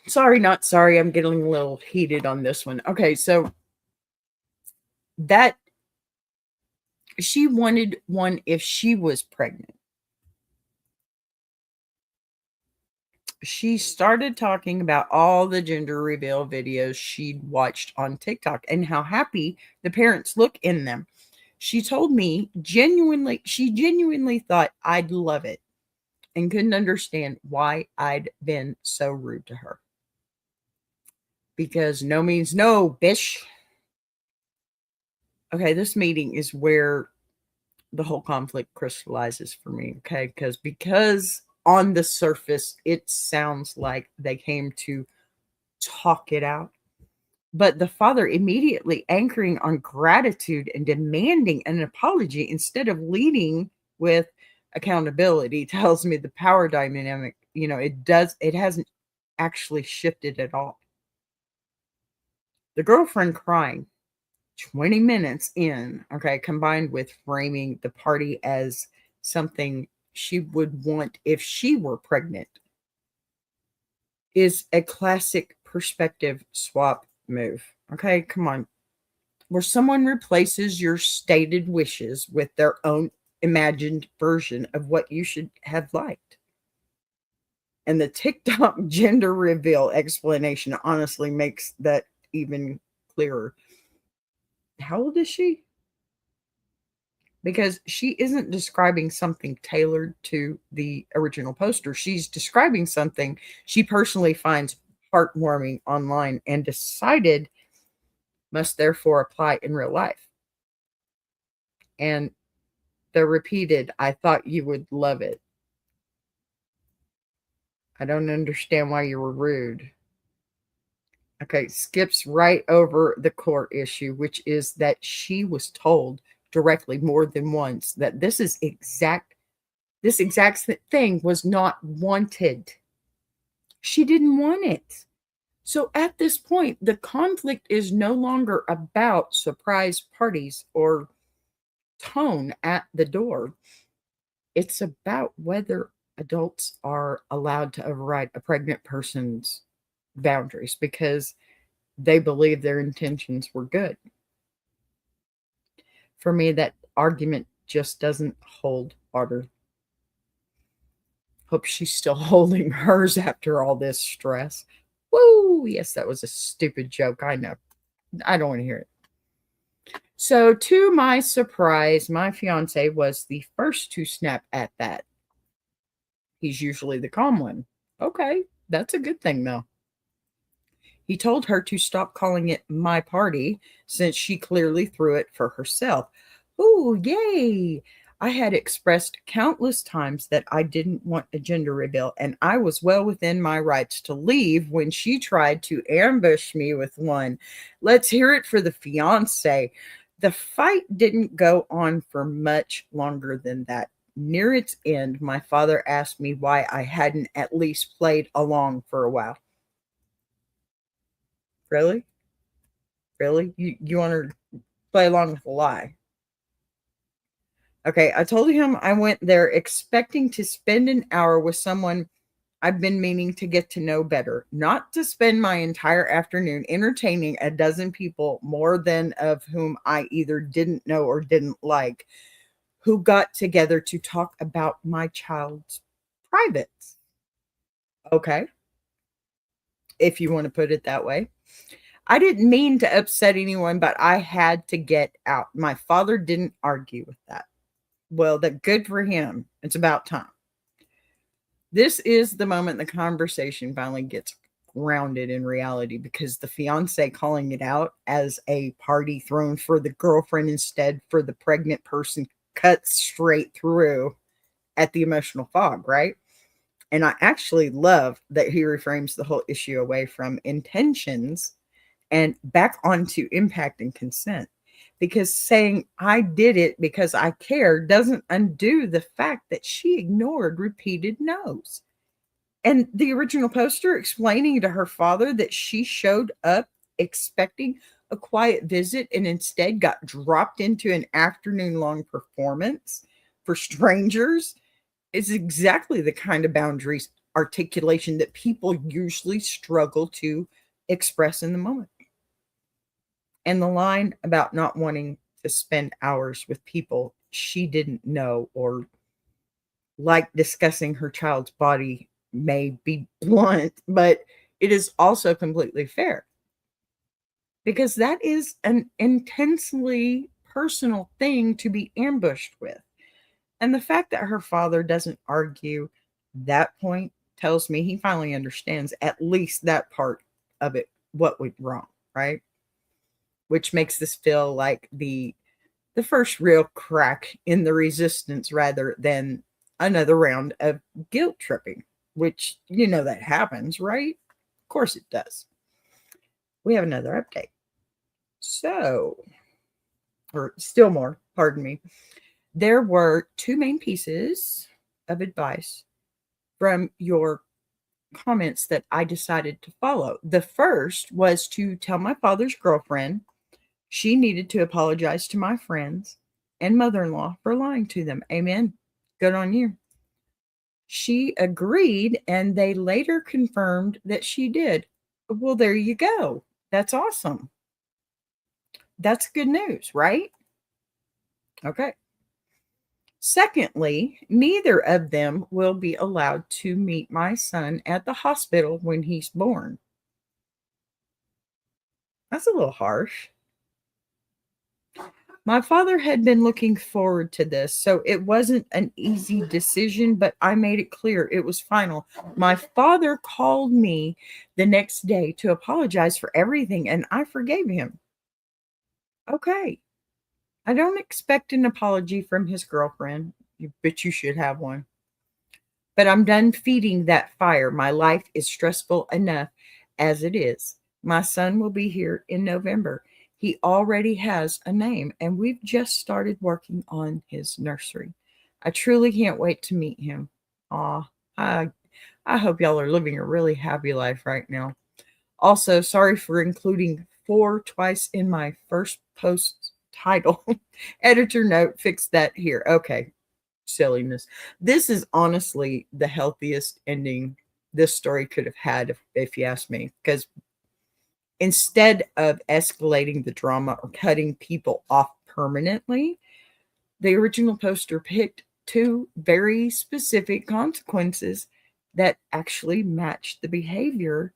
Sorry, not sorry. I'm getting a little heated on this one. Okay, so that she wanted one if she was pregnant. She started talking about all the gender reveal videos she'd watched on TikTok and how happy the parents look in them. She told me she genuinely thought I'd love it and couldn't understand why I'd been so rude to her. Because no means no, bish. Okay, this meeting is where the whole conflict crystallizes for me, okay? Because on the surface, it sounds like they came to talk it out. But the father immediately anchoring on gratitude and demanding an apology instead of leading with accountability tells me the power dynamic, it hasn't actually shifted at all. The girlfriend crying 20 minutes in, okay, combined with framing the party as something she would want if she were pregnant, is a classic perspective swap move. Okay, come on. Where someone replaces your stated wishes with their own imagined version of what you should have liked. And the TikTok gender reveal explanation honestly makes that even clearer. How old is she? Because she isn't describing something tailored to the original poster. She's describing something she personally finds heartwarming online and decided must therefore apply in real life. And the repeated, I thought you would love it. I don't understand why you were rude. Okay, skips right over the core issue, which is that she was told directly more than once that this exact thing was not wanted. She didn't want it. So at this point, the conflict is no longer about surprise parties or tone at the door. It's about whether adults are allowed to override a pregnant person's boundaries because they believe their intentions were good. For me, that argument just doesn't hold water. Hope she's still holding hers after all this stress. Woo! Yes, that was a stupid joke. I know. I don't want to hear it. So, to my surprise, my fiance was the first to snap at that. He's usually the calm one. Okay, that's a good thing, though. He told her to stop calling it my party since she clearly threw it for herself. Ooh, yay! I had expressed countless times that I didn't want a gender reveal, and I was well within my rights to leave when she tried to ambush me with one. Let's hear it for the fiance. The fight didn't go on for much longer than that. Near its end, my father asked me why I hadn't at least played along for a while. Really? Really? You want to play along with a lie? Okay, I told him I went there expecting to spend an hour with someone I've been meaning to get to know better, not to spend my entire afternoon entertaining a dozen people, more than of whom I either didn't know or didn't like, who got together to talk about my child's privates. Okay, if you want to put it that way. I didn't mean to upset anyone, but I had to get out. My father didn't argue with that. Well, that good for him. It's about time. This is the moment the conversation finally gets grounded in reality because the fiance calling it out as a party thrown for the girlfriend instead for the pregnant person cuts straight through at the emotional fog, right? And I actually love that he reframes the whole issue away from intentions and back onto impact and consent. Because saying I did it because I care doesn't undo the fact that she ignored repeated no's. And the original poster explaining to her father that she showed up expecting a quiet visit and instead got dropped into an afternoon long performance for strangers is exactly the kind of boundaries articulation that people usually struggle to express in the moment. And the line about not wanting to spend hours with people she didn't know or like discussing her child's body may be blunt, but it is also completely fair because that is an intensely personal thing to be ambushed with. And the fact that her father doesn't argue that point tells me he finally understands at least that part of it, what went wrong, right? Which makes this feel like the first real crack in the resistance rather than another round of guilt tripping, which that happens, right? Of course it does. We have another update. So, or still more, pardon me. There were two main pieces of advice from your comments that I decided to follow. The first was to tell my father's girlfriend she needed to apologize to my friends and mother-in-law for lying to them. Amen. Good on you. She agreed, and they later confirmed that she did. Well, there you go. That's awesome. That's good news, right? Okay. Secondly, neither of them will be allowed to meet my son at the hospital when he's born. That's a little harsh. My father had been looking forward to this, so it wasn't an easy decision, but I made it clear it was final. My father called me the next day to apologize for everything, and I forgave him. Okay. I don't expect an apology from his girlfriend, but you should have one. But I'm done feeding that fire. My life is stressful enough as it is. My son will be here in November. He already has a name, and we've just started working on his nursery. I truly can't wait to meet him. Aw, I hope y'all are living a really happy life right now. Also, sorry for including 4 twice in my first post title. Editor note, fix that here. Okay, silliness. This is honestly the healthiest ending this story could have had, if you ask me, because instead of escalating the drama or cutting people off permanently, the original poster picked 2 very specific consequences that actually matched the behavior.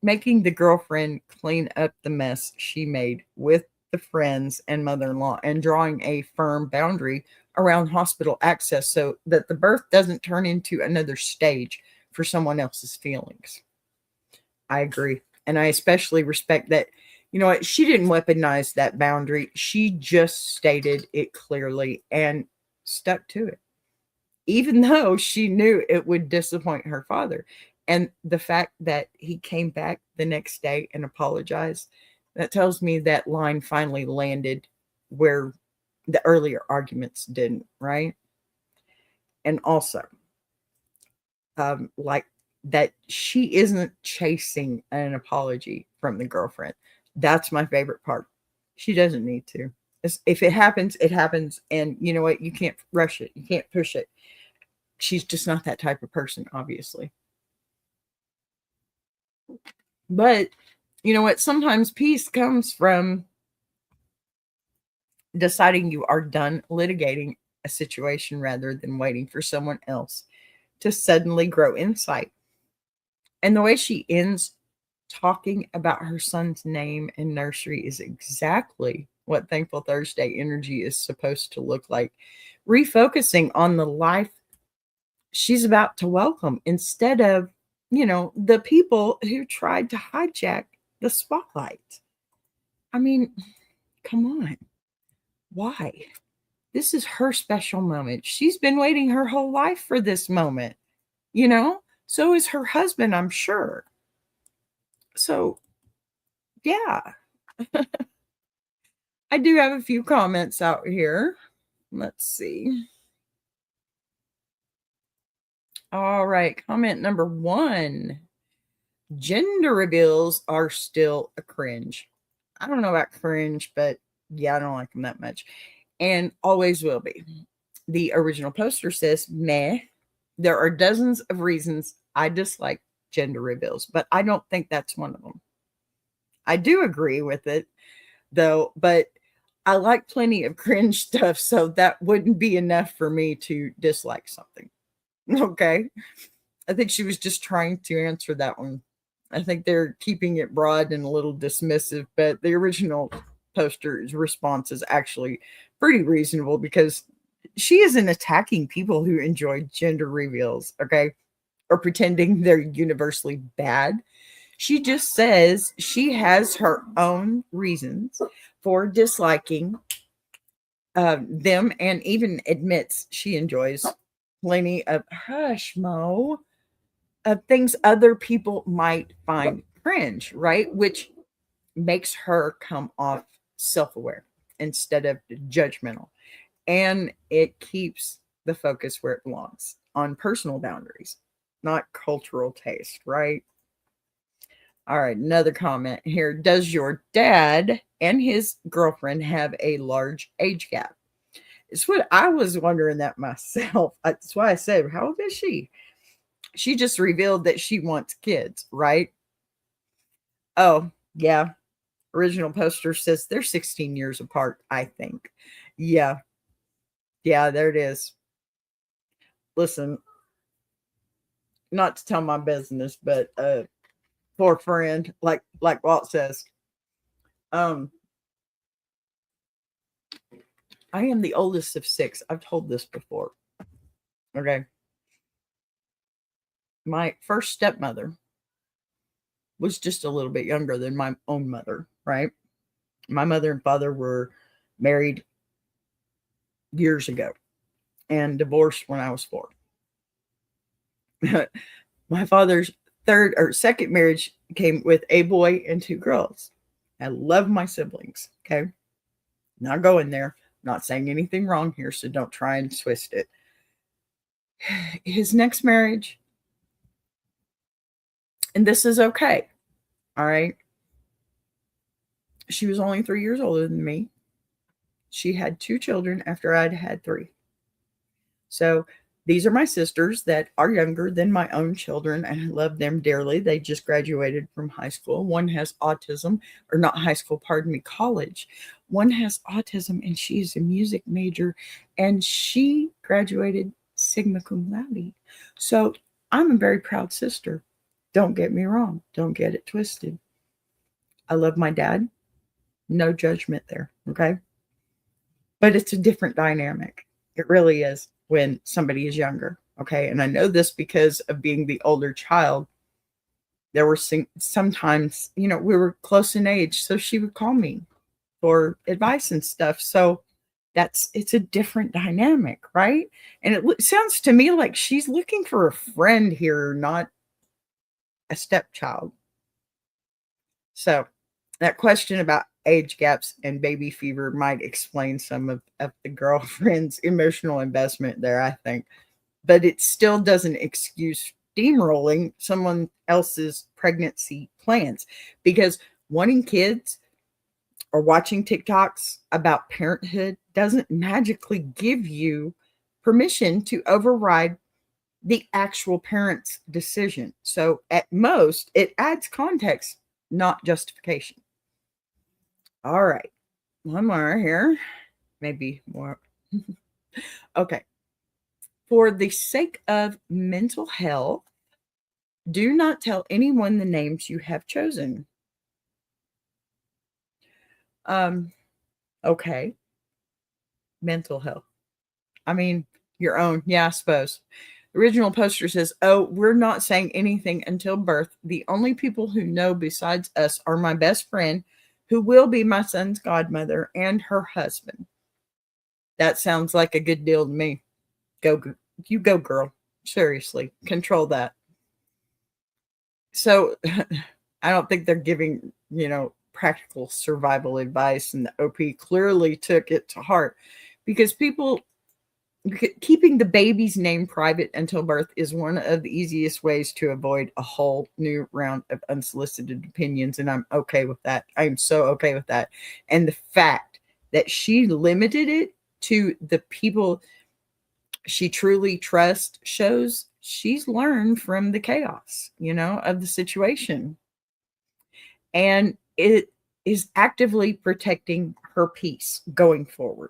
Making the girlfriend clean up the mess she made with the friends and mother-in-law and drawing a firm boundary around hospital access so that the birth doesn't turn into another stage for someone else's feelings. I agree. And I especially respect that, she didn't weaponize that boundary. She just stated it clearly and stuck to it, even though she knew it would disappoint her father. And the fact that he came back the next day and apologized, that tells me that line finally landed where the earlier arguments didn't, right? And also, like that she isn't chasing an apology from the girlfriend. That's my favorite part. She doesn't need to. If it happens, it happens. And you know what? You can't rush it. You can't push it. She's just not that type of person, obviously. But you know what? Sometimes peace comes from deciding you are done litigating a situation rather than waiting for someone else to suddenly grow insight. And the way she ends talking about her son's name and nursery is exactly what Thankful Thursday energy is supposed to look like. Refocusing on the life she's about to welcome instead of, the people who tried to hijack the spotlight. I mean, come on. Why? This is her special moment. She's been waiting her whole life for this moment, So is her husband, I'm sure. So, yeah. I do have a few comments out here. Let's see. All right. Comment number 1. Gender reveals are still a cringe. I don't know about cringe, but yeah, I don't like them that much. And always will be. The original poster says, meh. There are dozens of reasons I dislike gender reveals, but I don't think that's one of them. I do agree with it, though, but I like plenty of cringe stuff, so that wouldn't be enough for me to dislike something. Okay. I think she was just trying to answer that one. I think they're keeping it broad and a little dismissive, but the original poster's response is actually pretty reasonable because she isn't attacking people who enjoy gender reveals, okay, or pretending they're universally bad. She just says she has her own reasons for disliking them and even admits she enjoys plenty of hush mo of things other people might find cringe, right? Which makes her come off self-aware instead of judgmental. And it keeps the focus where it belongs, on personal boundaries, not cultural taste, right? All right, another comment here. Does your dad and his girlfriend have a large age gap? It's what I was wondering that myself. That's why I said, how old is she? She just revealed that she wants kids, right? Oh, yeah. Original poster says they're 16 years apart, I think. Yeah. Yeah, there it is. Listen, not to tell my business, but poor friend, like Walt says, I am the oldest of 6. I've told this before. Okay. My first stepmother was just a little bit younger than my own mother, right? My mother and father were married years ago and divorced when I was 4. My father's third or second marriage came with a boy and 2 girls. I love my siblings, okay? Not going there. Not saying anything wrong here, so don't try and twist it. His next marriage, and this is okay, all right? She was only 3 years older than me. She had 2 children after I'd had 3. So these are my sisters that are younger than my own children, and I love them dearly. They just graduated from high school. One has autism, or not high school, pardon me, college. One has autism, and she is a music major, and she graduated Sigma Cum Laude. So I'm a very proud sister. Don't get me wrong. Don't get it twisted. I love my dad. No judgment there, okay? But it's a different dynamic. It really is when somebody is younger, okay? And I know this because of being the older child. There were sometimes, we were close in age, so she would call me for advice and stuff. So it's a different dynamic, right? And it sounds to me like she's looking for a friend here, not a stepchild. So that question about age gaps and baby fever might explain some of the girlfriend's emotional investment there, I think. But it still doesn't excuse steamrolling someone else's pregnancy plans, because wanting kids or watching TikToks about parenthood doesn't magically give you permission to override the actual parent's decision. So at most, it adds context, not justification. All right. One more here. Maybe more. Okay. For the sake of mental health, do not tell anyone the names you have chosen. Okay. Mental health. I mean, your own. Yeah, I suppose. The original poster says, oh, we're not saying anything until birth. The only people who know besides us are my best friend, who will be my son's godmother, and her husband. That sounds like a good deal to me. You go, girl. Seriously, control that. So I don't think they're giving, practical survival advice, and the OP clearly took it to heart, because keeping the baby's name private until birth is one of the easiest ways to avoid a whole new round of unsolicited opinions. And I'm okay with that. I'm so okay with that. And the fact that she limited it to the people she truly trusts shows she's learned from the chaos, of the situation. And it is actively protecting her peace going forward.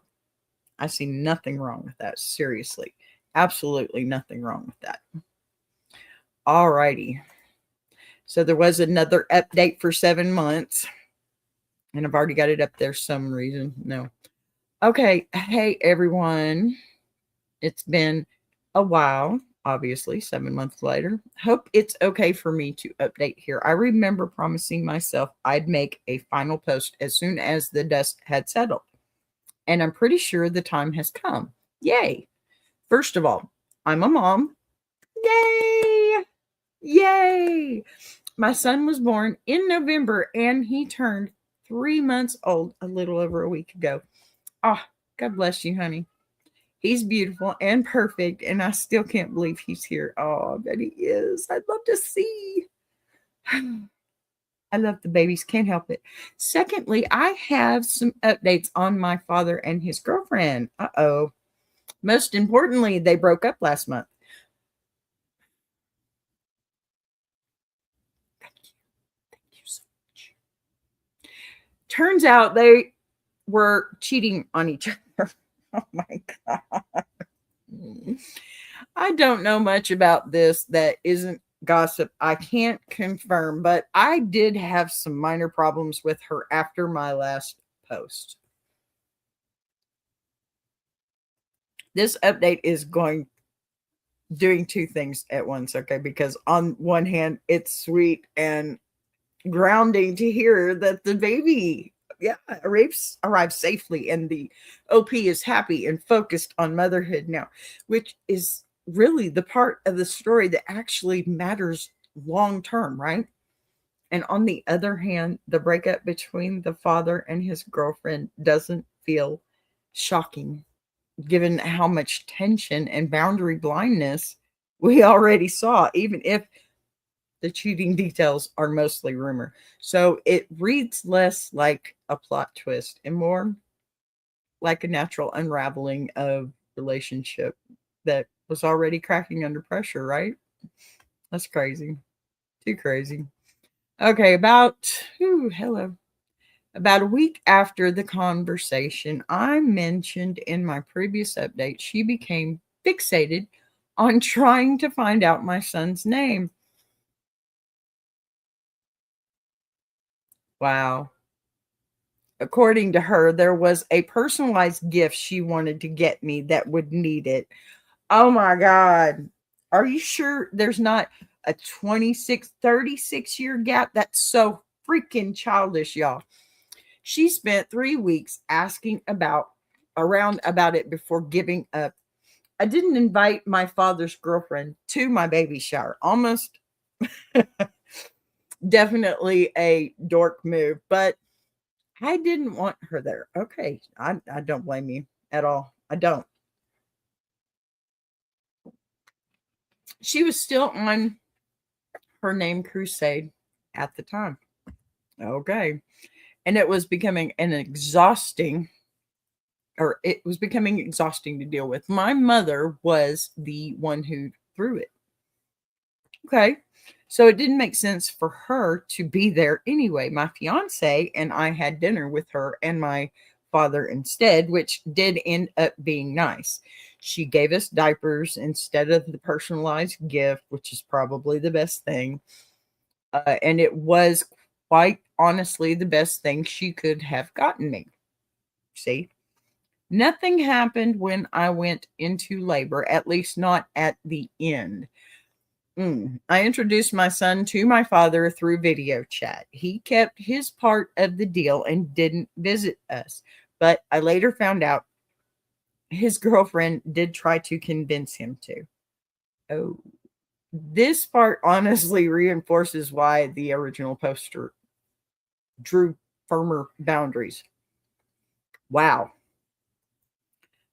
I see nothing wrong with that. Seriously. Absolutely nothing wrong with that. All righty. So there was another update for 7 months. And I've already got it up there some reason. No. Okay. Hey, everyone. It's been a while, obviously, 7 months later. Hope it's okay for me to update here. I remember promising myself I'd make a final post as soon as the dust had settled. And I'm pretty sure the time has come. Yay. First of all, I'm a mom. Yay. Yay. My son was born in November and he turned 3 months old a little over a week ago. Ah, God bless you, honey. He's beautiful and perfect, and I still can't believe he's here. Oh, I bet he is. I'd love to see. I love the babies. Can't help it. Secondly, I have some updates on my father and his girlfriend. Uh-oh. Most importantly, they broke up last month. Thank you. Thank you so much. Turns out they were cheating on each other. Oh my God. I don't know much about this that isn't gossip. I can't confirm, but I did have some minor problems with her after my last post. This update is doing two things at once, okay? Because on one hand, it's sweet and grounding to hear that the baby arrived safely and the OP is happy and focused on motherhood now, which is really the part of the story that actually matters long term, right? And on the other hand, the breakup between the father and his girlfriend doesn't feel shocking given how much tension and boundary blindness we already saw, even if the cheating details are mostly rumor. So it reads less like a plot twist and more like a natural unraveling of relationship that was already cracking under pressure, right? That's crazy. Too crazy. Okay, about a week after the conversation I mentioned in my previous update, she became fixated on trying to find out my son's name. Wow. According to her, there was a personalized gift she wanted to get me that would need it. Oh my God. Are you sure there's not a 36 year gap? That's so freaking childish, y'all. She spent 3 weeks asking around about it before giving up. I didn't invite my father's girlfriend to my baby shower. Almost definitely a dork move, but I didn't want her there. Okay. I don't blame you at all. I don't. She was still on her name crusade at the time. Okay. And it was becoming exhausting to deal with. My mother was the one who threw it. Okay. So it didn't make sense for her to be there anyway. My fiance and I had dinner with her and my father instead, which did end up being nice. She gave us diapers instead of the personalized gift, which is probably the best thing. And it was quite honestly the best thing she could have gotten me. See? Nothing happened when I went into labor, at least not at the end. I introduced my son to my father through video chat. He kept his part of the deal and didn't visit us. But I later found out his girlfriend did try to convince him to. Oh, this part honestly reinforces why the original poster drew firmer boundaries. Wow.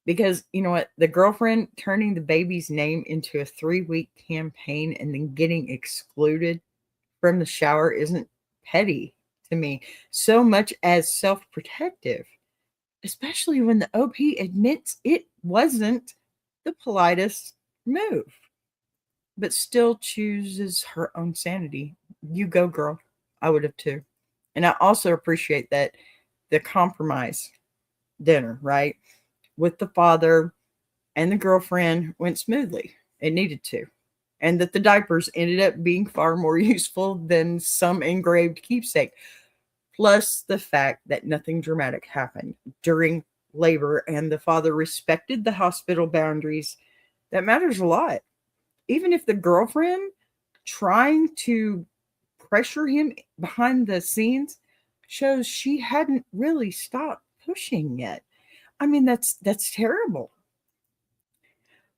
Because you know what? The girlfriend turning the baby's name into a 3-week campaign and then getting excluded from the shower isn't petty to me so much as self-protective, especially when the OP admits it wasn't the politest move, but still chooses her own sanity. You go, girl. I would have too. And I also appreciate that the compromise dinner, right, with the father and the girlfriend went smoothly. It needed to. And that the diapers ended up being far more useful than some engraved keepsake. Plus the fact that nothing dramatic happened during labor and the father respected the hospital boundaries. That matters a lot. Even if the girlfriend trying to pressure him behind the scenes shows she hadn't really stopped pushing yet. I mean, that's terrible.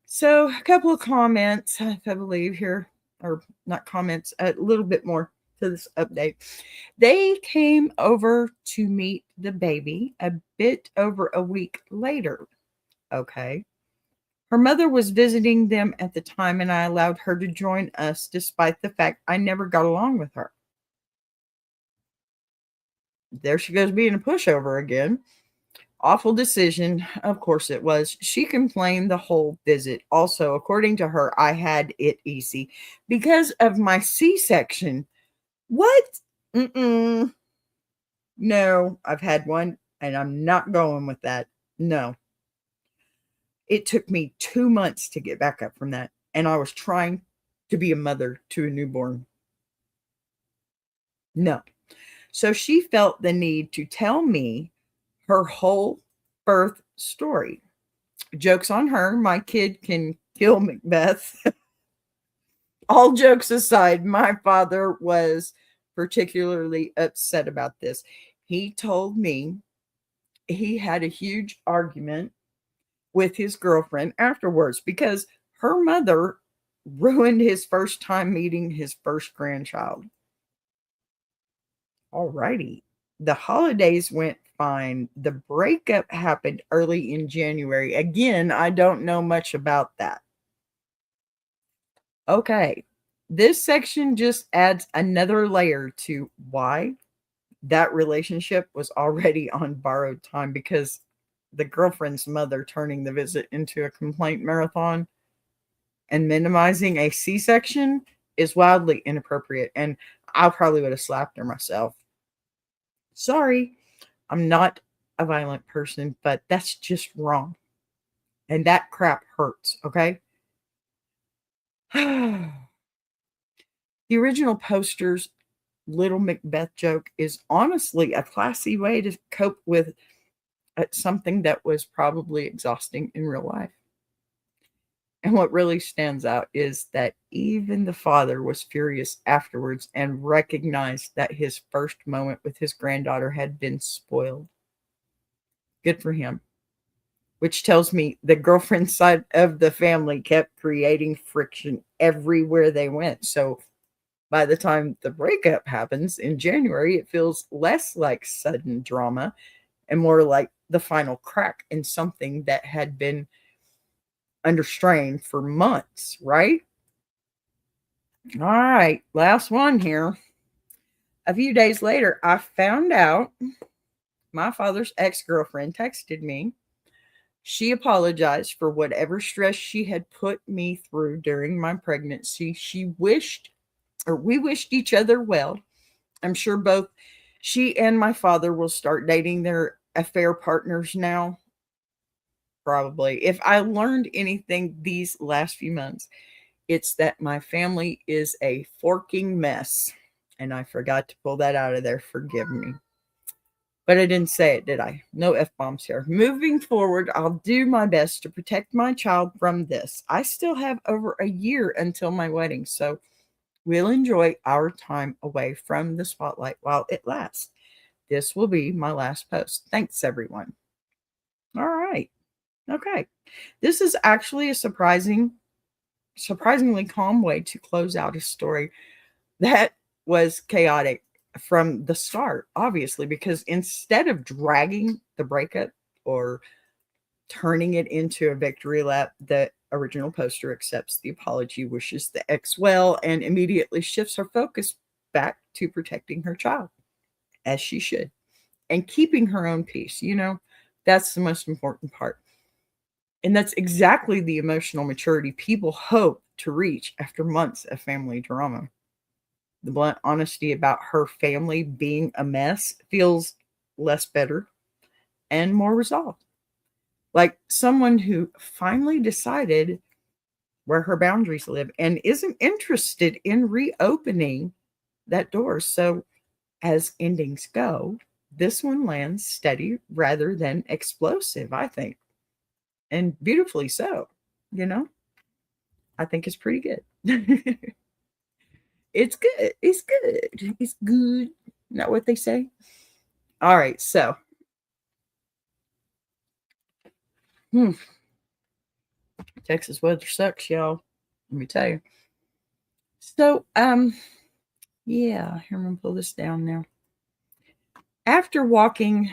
So, a couple of comments, I believe here, or not comments, a little bit more to this update. They came over to meet the baby a bit over a week later. Okay. Her mother was visiting them at the time, and I allowed her to join us despite the fact I never got along with her. There she goes being a pushover again. Awful decision. Of course it was. She complained the whole visit. Also, according to her, I had it easy because of my C-section. What? Mm-mm. No, I've had one and I'm not going with that. No. It took me 2 months to get back up from that. And I was trying to be a mother to a newborn. No. So she felt the need to tell me her whole birth story. Joke's on her. My kid can kill Macbeth. All jokes aside, my father was particularly upset about this. He told me he had a huge argument with his girlfriend afterwards because her mother ruined his first time meeting his first grandchild. Alrighty. The holidays went fine. The breakup happened early in January. Again, I don't know much about that. Okay. This section just adds another layer to why that relationship was already on borrowed time, because the girlfriend's mother turning the visit into a complaint marathon and minimizing a C-section is wildly inappropriate. And I probably would have slapped her myself. Sorry, I'm not a violent person, but that's just wrong. And that crap hurts, okay? The original poster's Little Macbeth joke is honestly a classy way to cope with something that was probably exhausting in real life. And what really stands out is that even the father was furious afterwards and recognized that his first moment with his granddaughter had been spoiled. Good for him. Which tells me the girlfriend side of the family kept creating friction everywhere they went. So by the time the breakup happens in January, it feels less like sudden drama and more like the final crack in something that had been under strain for months, right? All right, last one here. A few days later, I found out my father's ex-girlfriend texted me. She apologized for whatever stress she had put me through during my pregnancy. We wished each other well. I'm sure both she and my father will start dating their affair partners now. Probably. If I learned anything these last few months, it's that my family is a forking mess. And I forgot to pull that out of there. Forgive me. But I didn't say it, did I? No F-bombs here. Moving forward, I'll do my best to protect my child from this. I still have over a year until my wedding, so we'll enjoy our time away from the spotlight while it lasts. This will be my last post. Thanks, everyone. All right. Okay. This is actually a surprisingly calm way to close out a story that was chaotic from the start, obviously, because instead of dragging the breakup or turning it into a victory lap, the original poster accepts the apology, wishes the ex well, and immediately shifts her focus back to protecting her child, as she should, and keeping her own peace. You know, that's the most important part. And that's exactly the emotional maturity people hope to reach after months of family drama. The blunt honesty about her family being a mess feels less bitter and more resolved. Like someone who finally decided where her boundaries live and isn't interested in reopening that door. So, as endings go, this one lands steady rather than explosive, I think. And beautifully so, you know? I think it's pretty good. It's good. It's good. It's good. Not what they say. All right, so Texas weather sucks, y'all. Let me tell you. So, yeah, here I'm gonna pull this down now. After walking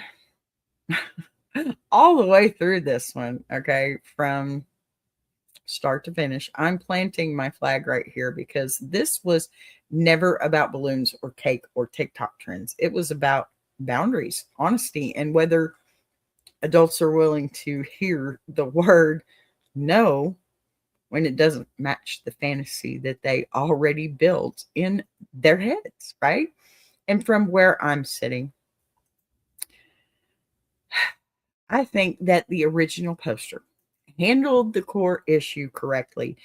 all the way through this one, okay, from start to finish, I'm planting my flag right here because this was never about balloons or cake or TikTok trends. It was about boundaries, honesty, and whether adults are willing to hear the word no when it doesn't match the fantasy that they already built in their heads, right? And from where I'm sitting, I think that the original poster handled the core issue correctly,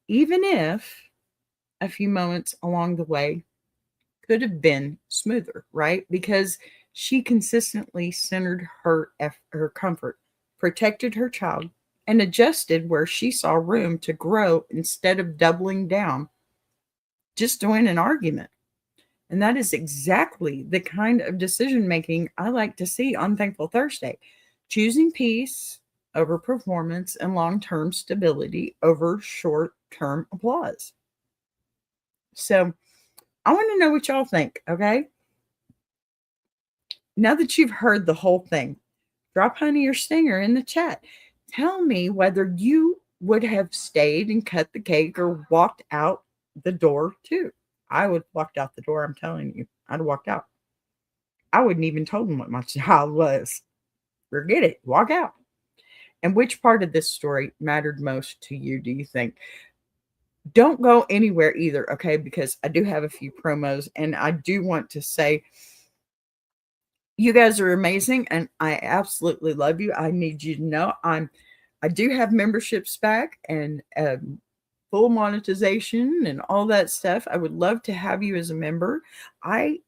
even if a few moments along the way could have been smoother, right? Because she consistently centered her comfort, protected her child, and adjusted where she saw room to grow instead of doubling down just to win an argument. And that is exactly the kind of decision making I like to see on Thankful Thursday, choosing peace over performance and long-term stability over short-term applause. So I want to know what y'all think, okay? Now that you've heard the whole thing, drop honey or stinger in the chat. Tell me whether you would have stayed and cut the cake or walked out the door too. I would have walked out the door, I'm telling you. I'd have walked out. I wouldn't even told them what my child was. Forget it. Walk out. And which part of this story mattered most to you, do you think? Don't go anywhere either, okay? Because I do have a few promos and I do want to say you guys are amazing and I absolutely love you. I need you to know I do have memberships back and full monetization and all that stuff. I would love to have you as a member. I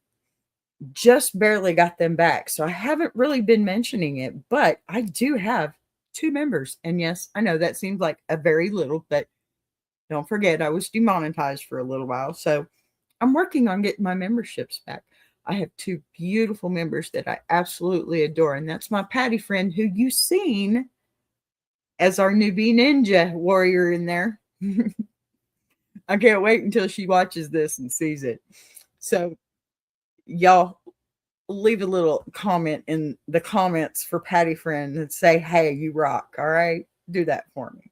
just barely got them back, so I haven't really been mentioning it, but I do have 2 members. And yes, I know that seems like a very little, but don't forget I was demonetized for a little while. So I'm working on getting my memberships back. I have 2 beautiful members that I absolutely adore. And that's my Patty friend who you've seen as our newbie ninja warrior in there. I can't wait until she watches this and sees it. So y'all leave a little comment in the comments for Patty friend and say, hey, you rock. All right. Do that for me.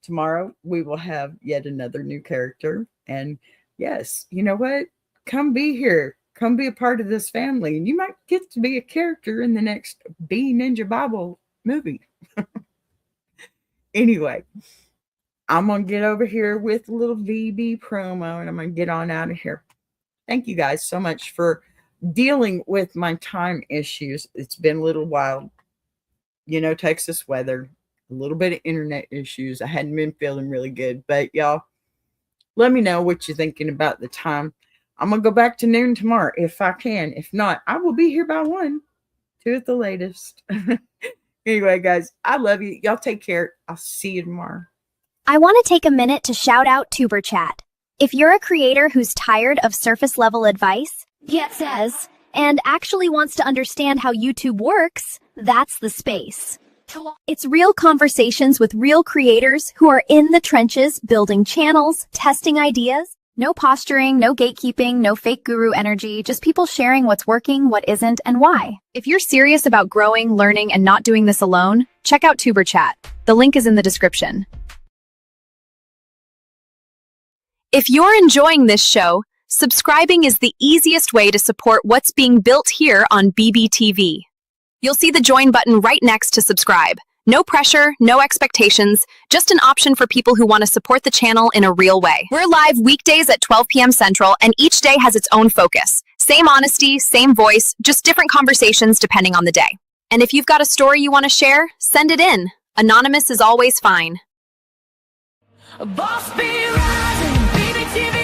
Tomorrow we will have yet another new character. And yes, you know what? Come be here. Come be a part of this family. And you might get to be a character in the next Bee Ninja Bible movie. Anyway, I'm going to get over here with a little VeeBee promo and I'm going to get on out of here. Thank you guys so much for dealing with my time issues. It's been a little while. You know, Texas weather, a little bit of internet issues. I hadn't been feeling really good, but y'all, let me know what you're thinking about the time. I'm going to go back to noon tomorrow if I can. If not, I will be here by 1, 2 at the latest. Anyway, guys, I love you. Y'all take care. I'll see you tomorrow. I want to take a minute to shout out Tuber Chat. If you're a creator who's tired of surface level advice, says, and actually wants to understand how YouTube works, that's the space. It's real conversations with real creators who are in the trenches, building channels, testing ideas. No posturing, no gatekeeping, no fake guru energy, just people sharing what's working, what isn't, and why. If you're serious about growing, learning, and not doing this alone, check out Tuber Chat. The link is in the description. If you're enjoying this show, subscribing is the easiest way to support what's being built here on BBTV. You'll see the join button right next to subscribe. No pressure, no expectations, just an option for people who want to support the channel in a real way. We're live weekdays at 12 p.m. Central, and each day has its own focus. Same honesty, same voice, just different conversations depending on the day. And if you've got a story you want to share, send it in. Anonymous is always fine. Boss be rising, BBTV.